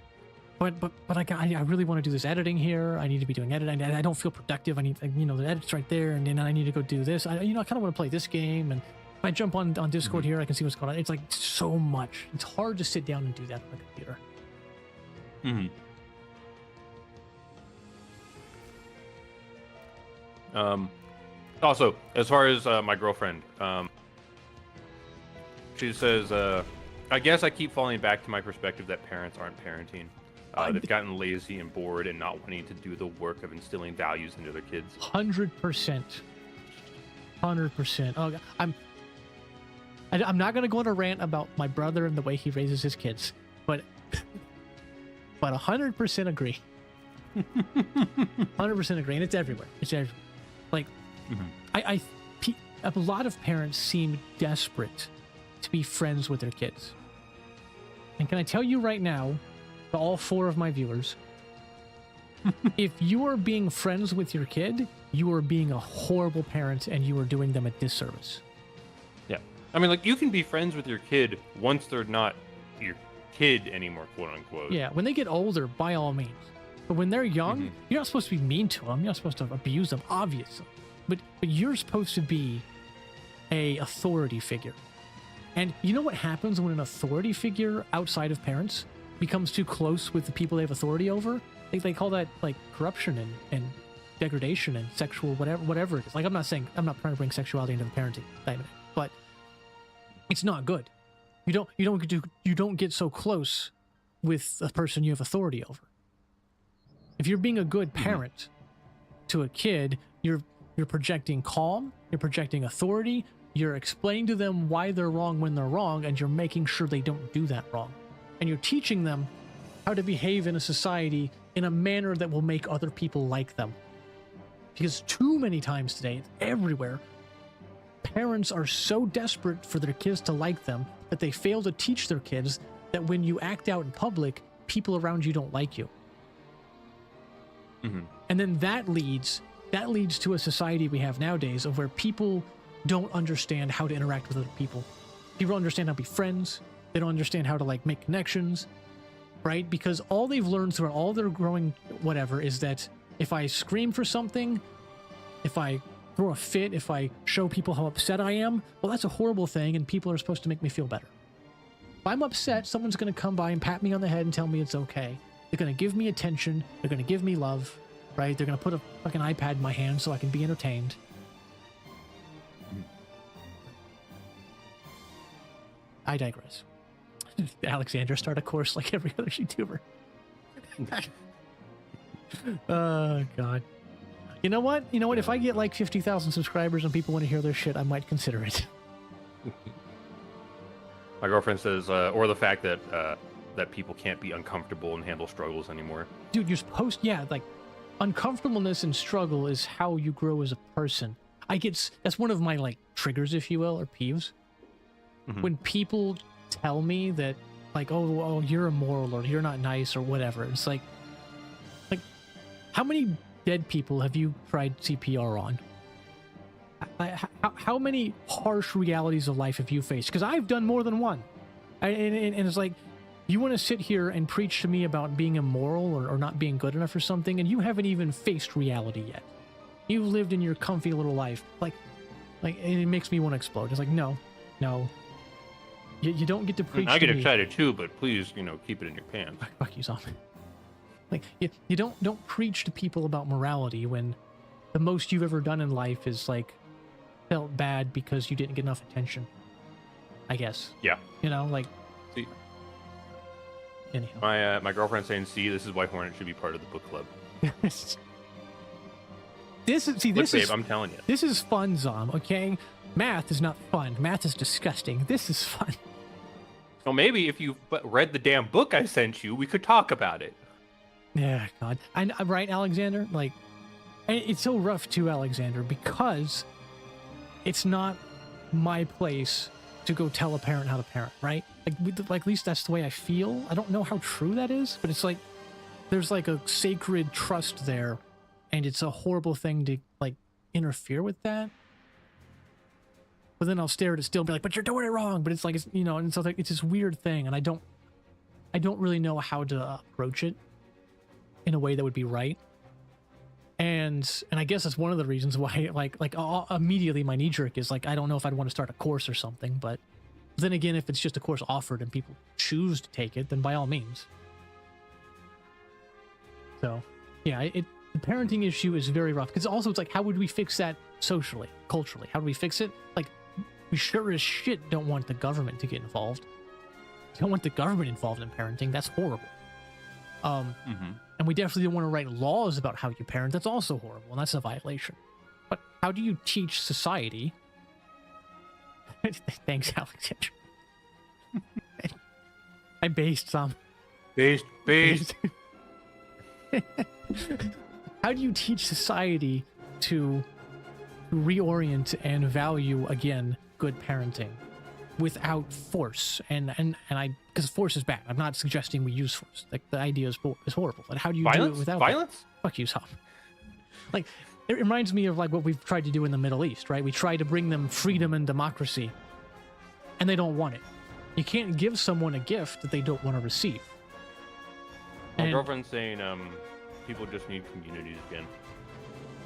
A: but I really want to do this editing here. I need to be doing editing. I don't feel productive. I need, the edit's right there, and then I need to go do this. I kind of want to play this game, and if I jump on Discord here, I can see what's going on. It's like so much. It's hard to sit down and do that on the computer.
C: Also, as far as my girlfriend, she says, I guess I keep falling back to my perspective that parents aren't parenting. They've gotten lazy and bored and not wanting to do the work of instilling values into their kids.
A: 100%. 100%. Oh, I'm not going to go on a rant about my brother and the way he raises his kids, but 100% agree. 100% agree, and it's everywhere. It's everywhere. Like, a lot of parents seem desperate to be friends with their kids. And can I tell you right now, to all 4 of my viewers, if you are being friends with your kid, you are being a horrible parent and you are doing them a disservice.
C: Yeah. I mean, like, you can be friends with your kid once they're not your kid anymore, quote unquote.
A: Yeah, when they get older, by all means. But when they're young, you're not supposed to be mean to them. You're not supposed to abuse them, obviously. But you're supposed to be a authority figure. And you know what happens when an authority figure outside of parents becomes too close with the people they have authority over? They call that like corruption and degradation and sexual whatever it is. Like I'm not trying to bring sexuality into the parenting dynamic, but it's not good. You don't get so close with the person you have authority over. If you're being a good parent to a kid, you're projecting calm, you're projecting authority, you're explaining to them why they're wrong when they're wrong, and you're making sure they don't do that wrong. And you're teaching them how to behave in a society in a manner that will make other people like them. Because too many times today, it's everywhere, parents are so desperate for their kids to like them that they fail to teach their kids that when you act out in public, people around you don't like you. And then that leads to a society we have nowadays of where people don't understand how to interact with other people. People don't understand how to be friends. They don't understand how to like make connections, right? Because all they've learned throughout all their growing whatever is that if I scream for something, if I throw a fit, if I show people how upset I am, well, that's a horrible thing and people are supposed to make me feel better. If I'm upset, someone's going to come by and pat me on the head and tell me it's okay. They're going to give me attention. They're going to give me love, right? They're going to put a fucking iPad in my hand so I can be entertained. I digress. Alexandra, start a course like every other YouTuber. Oh, God. You know what? If I get like 50,000 subscribers and people want to hear their shit, I might consider it.
C: My girlfriend says, or the fact that that people can't be uncomfortable and handle struggles anymore.
A: Dude, you're supposed, like, uncomfortableness and struggle is how you grow as a person. That's one of my, like, triggers, if you will, or peeves. When people tell me that, like, oh, you're immoral, or you're not nice, or whatever, it's like, how many dead people have you tried CPR on? How many harsh realities of life have you faced? Because I've done more than one. And it's like, you want to sit here and preach to me about being immoral or not being good enough or something, and you haven't even faced reality yet. You've lived in your comfy little life. Like, and it makes me want to explode. It's like, no. You don't get to preach.
C: I get
A: to me.
C: excited too, but please, keep it in your pants.
A: Fuck you, Zombie. Like, you don't preach to people about morality when the most you've ever done in life is, like, felt bad because you didn't get enough attention, I guess.
C: Yeah.
A: Like...
C: See,
A: anyhow.
C: my girlfriend's saying, see, this is why Hornet should be part of the book club.
A: this is see
C: Look,
A: this
C: babe,
A: is
C: I'm telling you.
A: this is fun, Zom. Okay, math is not fun. Math is disgusting. This is fun.
C: Well, maybe if you read the damn book I sent you, we could talk about it.
A: Yeah, God. I'm right, Alexander. Like, and it's so rough too, Alexander, because it's not my place to go tell a parent how to parent, right? Like at least that's the way I feel. I don't know how true that is, but it's like there's like a sacred trust there, and it's a horrible thing to like interfere with that. But then I'll stare at it still and be like, but you're doing it wrong. But it's like, it's, you know, and so like, it's this weird thing, and I don't really know how to approach it in a way that would be right. And I guess that's one of the reasons why like immediately my knee jerk is like, I don't know if I'd want to start a course or something. But then again, if it's just a course offered and people choose to take it, then by all means. So yeah, the parenting issue is very rough, because also it's like, how would we fix that socially, culturally? How do we fix it? Like, we sure as shit don't want the government to get involved. We don't want the government involved in parenting. That's horrible. And we definitely don't want to write laws about how you parent. That's also horrible, and that's a violation. But how do you teach society? Thanks, Alexander. I based some.
C: Based.
A: How do you teach society to reorient and value again good parenting without force? And I, because force is bad. I'm not suggesting we use force. Like, the idea is horrible. But how do you do it without
C: violence?
A: That? Fuck you, Tom. Like, it reminds me of like what we've tried to do in the Middle East, right? We try to bring them freedom and democracy, and they don't want it. You can't give someone a gift that they don't want to receive.
C: My girlfriend's saying people just need communities again.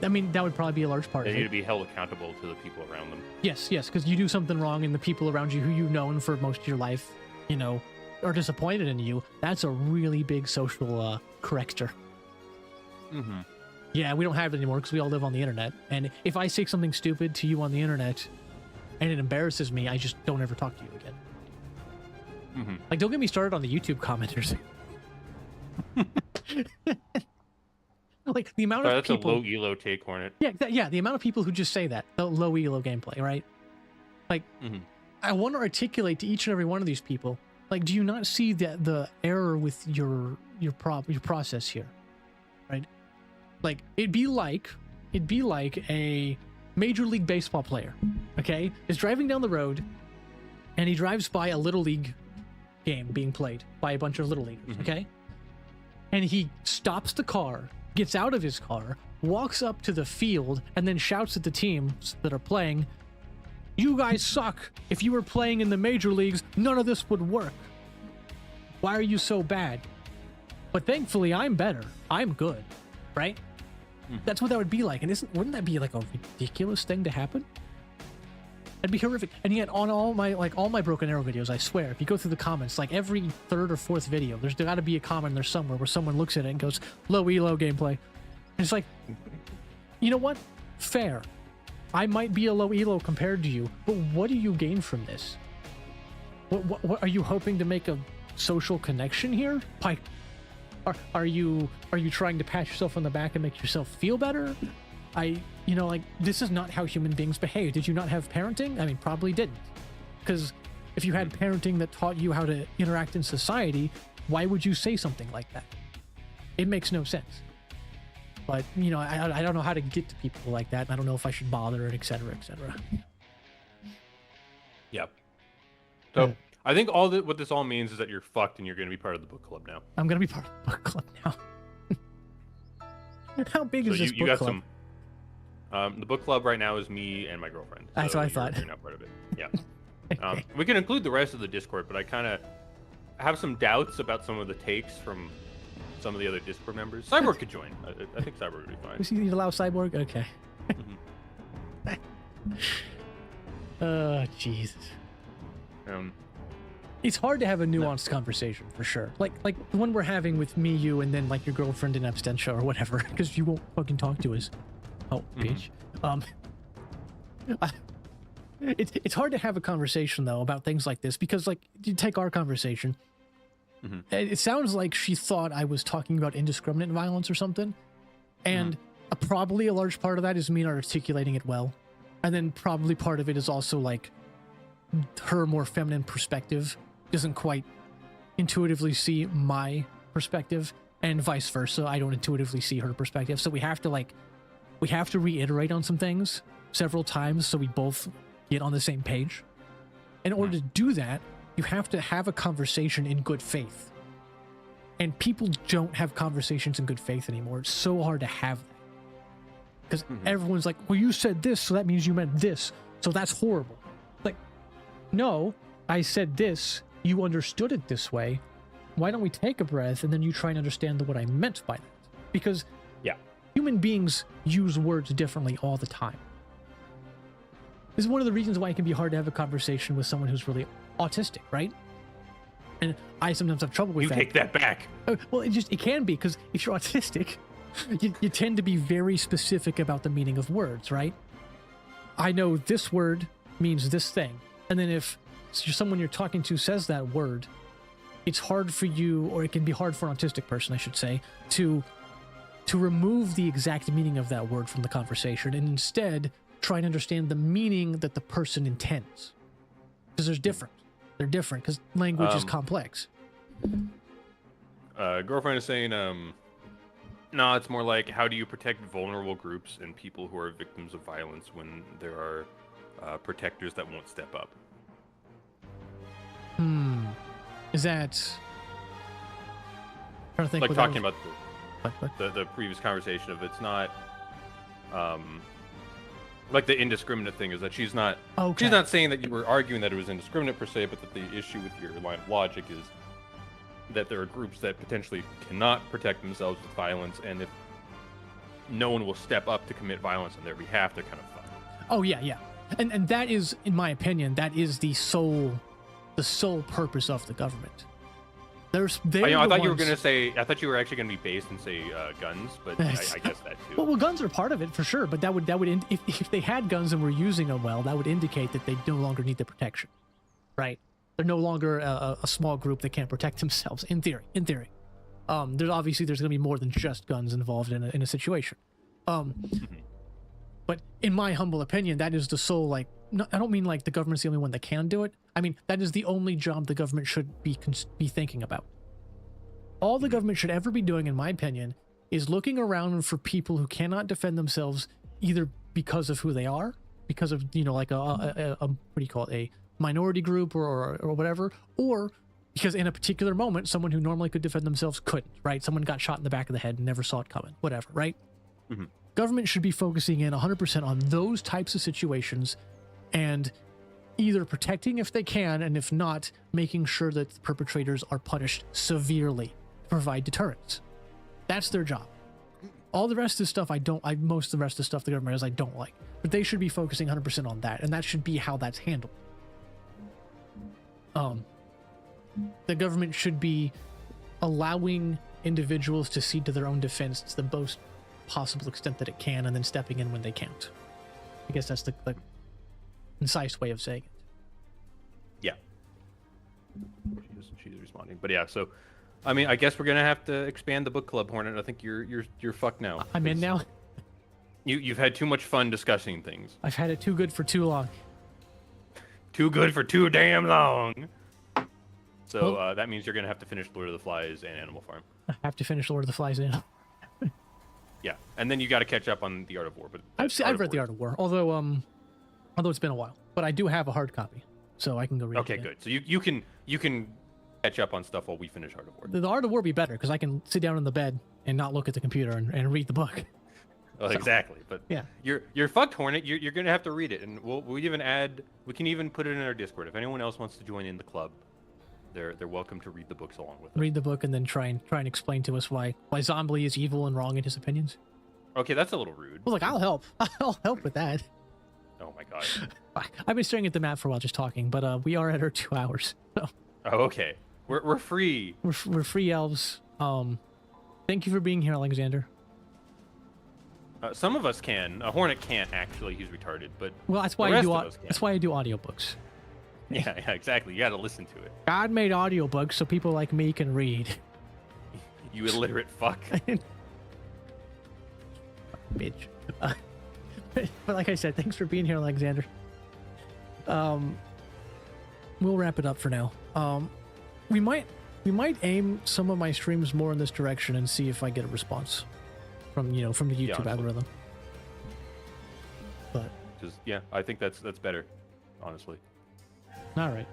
A: I mean, that would probably be a large part
C: They
A: of
C: need
A: it.
C: to be held accountable to the people around them.
A: Yes, because you do something wrong, and the people around you who you've known for most of your life, you know, are disappointed in you. That's a really big social corrector.
C: Mm-hmm.
A: Yeah, we don't have it anymore because we all live on the internet. And if I say something stupid to you on the internet and it embarrasses me, I just don't ever talk to you again.
C: Mm-hmm.
A: Like, don't get me started on the YouTube commenters. Like, the amount of
C: That's
A: people...
C: a low elo take, Hornet.
A: Yeah, the amount of people who just say that, the low elo gameplay, right? Like, I want to articulate to each and every one of these people, like, do you not see the error with your process here, right? Like, it'd be like a Major League Baseball player, okay, is driving down the road, and he drives by a Little League game being played by a bunch of Little Leaguers, okay? And he stops the car, gets out of his car, walks up to the field, and then shouts at the teams that are playing, "You guys suck. If you were playing in the major leagues, none of this would work. Why are you so bad? But thankfully, I'm better. I'm good." Right? That's what that would be like. And wouldn't that be like a ridiculous thing to happen? That'd be horrific. And yet, on all my Broken Arrow videos, I swear, if you go through the comments, like every third or fourth video, there's got to be a comment there somewhere where someone looks at it and goes, "Low elo gameplay." And it's like, you know what? Fair. I might be a low elo compared to you, but what do you gain from this? What are you hoping to make a social connection here? Are you trying to pat yourself on the back and make yourself feel better? Like, this is not how human beings behave. Did you not have parenting? I mean, probably didn't. Because if you had parenting that taught you how to interact in society, why would you say something like that? It makes no sense. But, you know, I don't know how to get to people like that. And I don't know if I should bother, and et cetera, et cetera.
C: Yep. So I think what this all means is that you're fucked and you're going to be part of the book club now.
A: I'm going to be part of the book club now. How big is this book
C: got
A: club?
C: The book club right now is me and my girlfriend.
A: That's what I thought.
C: You're not part of it. Yeah. We can include the rest of the Discord, but I kind of have some doubts about some of the takes from some of the other Discord members. Cyborg could join. I think Cyborg would be fine.
A: Does he need to allow Cyborg? Okay. Oh, Jesus. It's hard to have a nuanced conversation, for sure. Like the one we're having with me, you, and then like your girlfriend in absentia or whatever, because you won't fucking talk to us. Oh, bitch. It's hard to have a conversation though about things like this, because like, you take our conversation. It sounds like she thought I was talking about indiscriminate violence or something, and Probably a large part of that is me not articulating it well. And then probably part of it is also like her more feminine perspective doesn't quite intuitively see my perspective, and vice versa. I don't intuitively see her perspective. So we have to reiterate on some things several times so we both get on the same page. In order to do that, you have to have a conversation in good faith. And people don't have conversations in good faith anymore. It's so hard to have that. Because everyone's like, well, you said this, so that means you meant this. So that's horrible. Like, no, I said this. You understood it this way. Why don't we take a breath and then you try and understand what I meant by that? Because human beings use words differently all the time. This is one of the reasons why it can be hard to have a conversation with someone who's really autistic, right? And I sometimes have trouble with that.
B: You take that back.
A: Well, it can be, because if you're autistic, you tend to be very specific about the meaning of words, right? I know this word means this thing. And then if someone you're talking to says that word, it's hard for you, or it can be hard for an autistic person, I should say, to remove the exact meaning of that word from the conversation and instead try and understand the meaning that the person intends. Because they're different, because language is complex.
C: Girlfriend is saying, no, it's more like, how do you protect vulnerable groups and people who are victims of violence when there are protectors that won't step up?
A: Is that... I'm trying to think
C: like
A: without...
C: talking about
A: What?
C: the previous conversation of it's not like the indiscriminate thing is that she's not saying that you were arguing that it was indiscriminate per se, but that the issue with your line of logic is that there are groups that potentially cannot protect themselves with violence, and if no one will step up to commit violence on their behalf, they're kind of fucked.
A: Oh yeah. And that is, in my opinion, that is the sole purpose of the government. I
C: thought you were going to say, I thought you were actually going to be based and say guns, but I guess that too.
A: Well, guns are part of it for sure, but that would if they had guns and were using them well, that would indicate that they no longer need the protection, right? They're no longer a small group that can't protect themselves. In theory, there's going to be more than just guns involved in a situation. But in my humble opinion, that is the sole, like, no, I don't mean like the government's the only one that can do it. I mean, that is the only job the government should be thinking about. All the government should ever be doing, in my opinion, is looking around for people who cannot defend themselves, either because of who they are, because of, like what do you call it, a minority group or whatever, or because in a particular moment, someone who normally could defend themselves couldn't, right? Someone got shot in the back of the head and never saw it coming, whatever, right? Government should be focusing in 100% on those types of situations and either protecting if they can, and if not, making sure that the perpetrators are punished severely to provide deterrence. That's their job. All the rest of the stuff most of the rest of the stuff the government does I don't like. But they should be focusing 100% on that, and that should be how that's handled. The government should be allowing individuals to see to their own defense to the most possible extent that it can, and then stepping in when they can't. I guess that's the concise way of saying it.
C: Yeah. She's responding, but yeah. So, I mean, I guess we're gonna have to expand the book club, Hornet. I think you're fucked now.
A: I'm in now.
C: You've had too much fun discussing things.
A: I've had it too good for too long.
C: Too good for too damn long. So that means you're gonna have to finish Lord of the Flies and Animal Farm.
A: I have to finish Lord of the Flies in.
C: Yeah, and then you got to catch up on The Art of War. But
A: I've read The Art of War, although it's been a while. But I do have a hard copy, so I can go read it.
C: Okay, good. So you can catch up on stuff while we finish Art of War.
A: The Art of War be better because I can sit down in the bed and not look at the computer and read the book.
C: Well, so, exactly. But
A: yeah,
C: you're fucked, Hornet. You're gonna have to read it, and we can even put it in our Discord. If anyone else wants to join in the club, they're welcome to read the books along with us.
A: Read the book and then try and explain to us why Zombie is evil and wrong in his opinions.
C: Okay, that's a little rude.
A: Well, look, I'll help. I'll help with that.
C: Oh my god.
A: I've been staring at the map for a while just talking, but we are at our 2 hours. So.
C: Oh, okay. We're free.
A: We're free elves. Thank you for being here, Alexander.
C: Some of us can. Hornet can't actually. He's retarded. But
A: well, that's why I do audiobooks.
C: Yeah, exactly. You got to listen to it.
A: God made audiobooks so people like me can read.
C: You illiterate fuck.
A: bitch. But like I said, thanks for being here, Alexander. We'll wrap it up for now. We might aim some of my streams more in this direction and see if I get a response from the YouTube
B: honestly.
A: algorithm. But
B: Just yeah, I think that's better, honestly.
A: all right,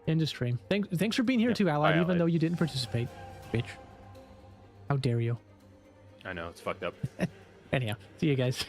A: end of stream. Thanks for being here too, Allied,
B: bye,
A: even
B: Allied.
A: though you didn't participate, bitch. How dare you?
B: I know it's fucked up.
A: Anyhow, see you guys.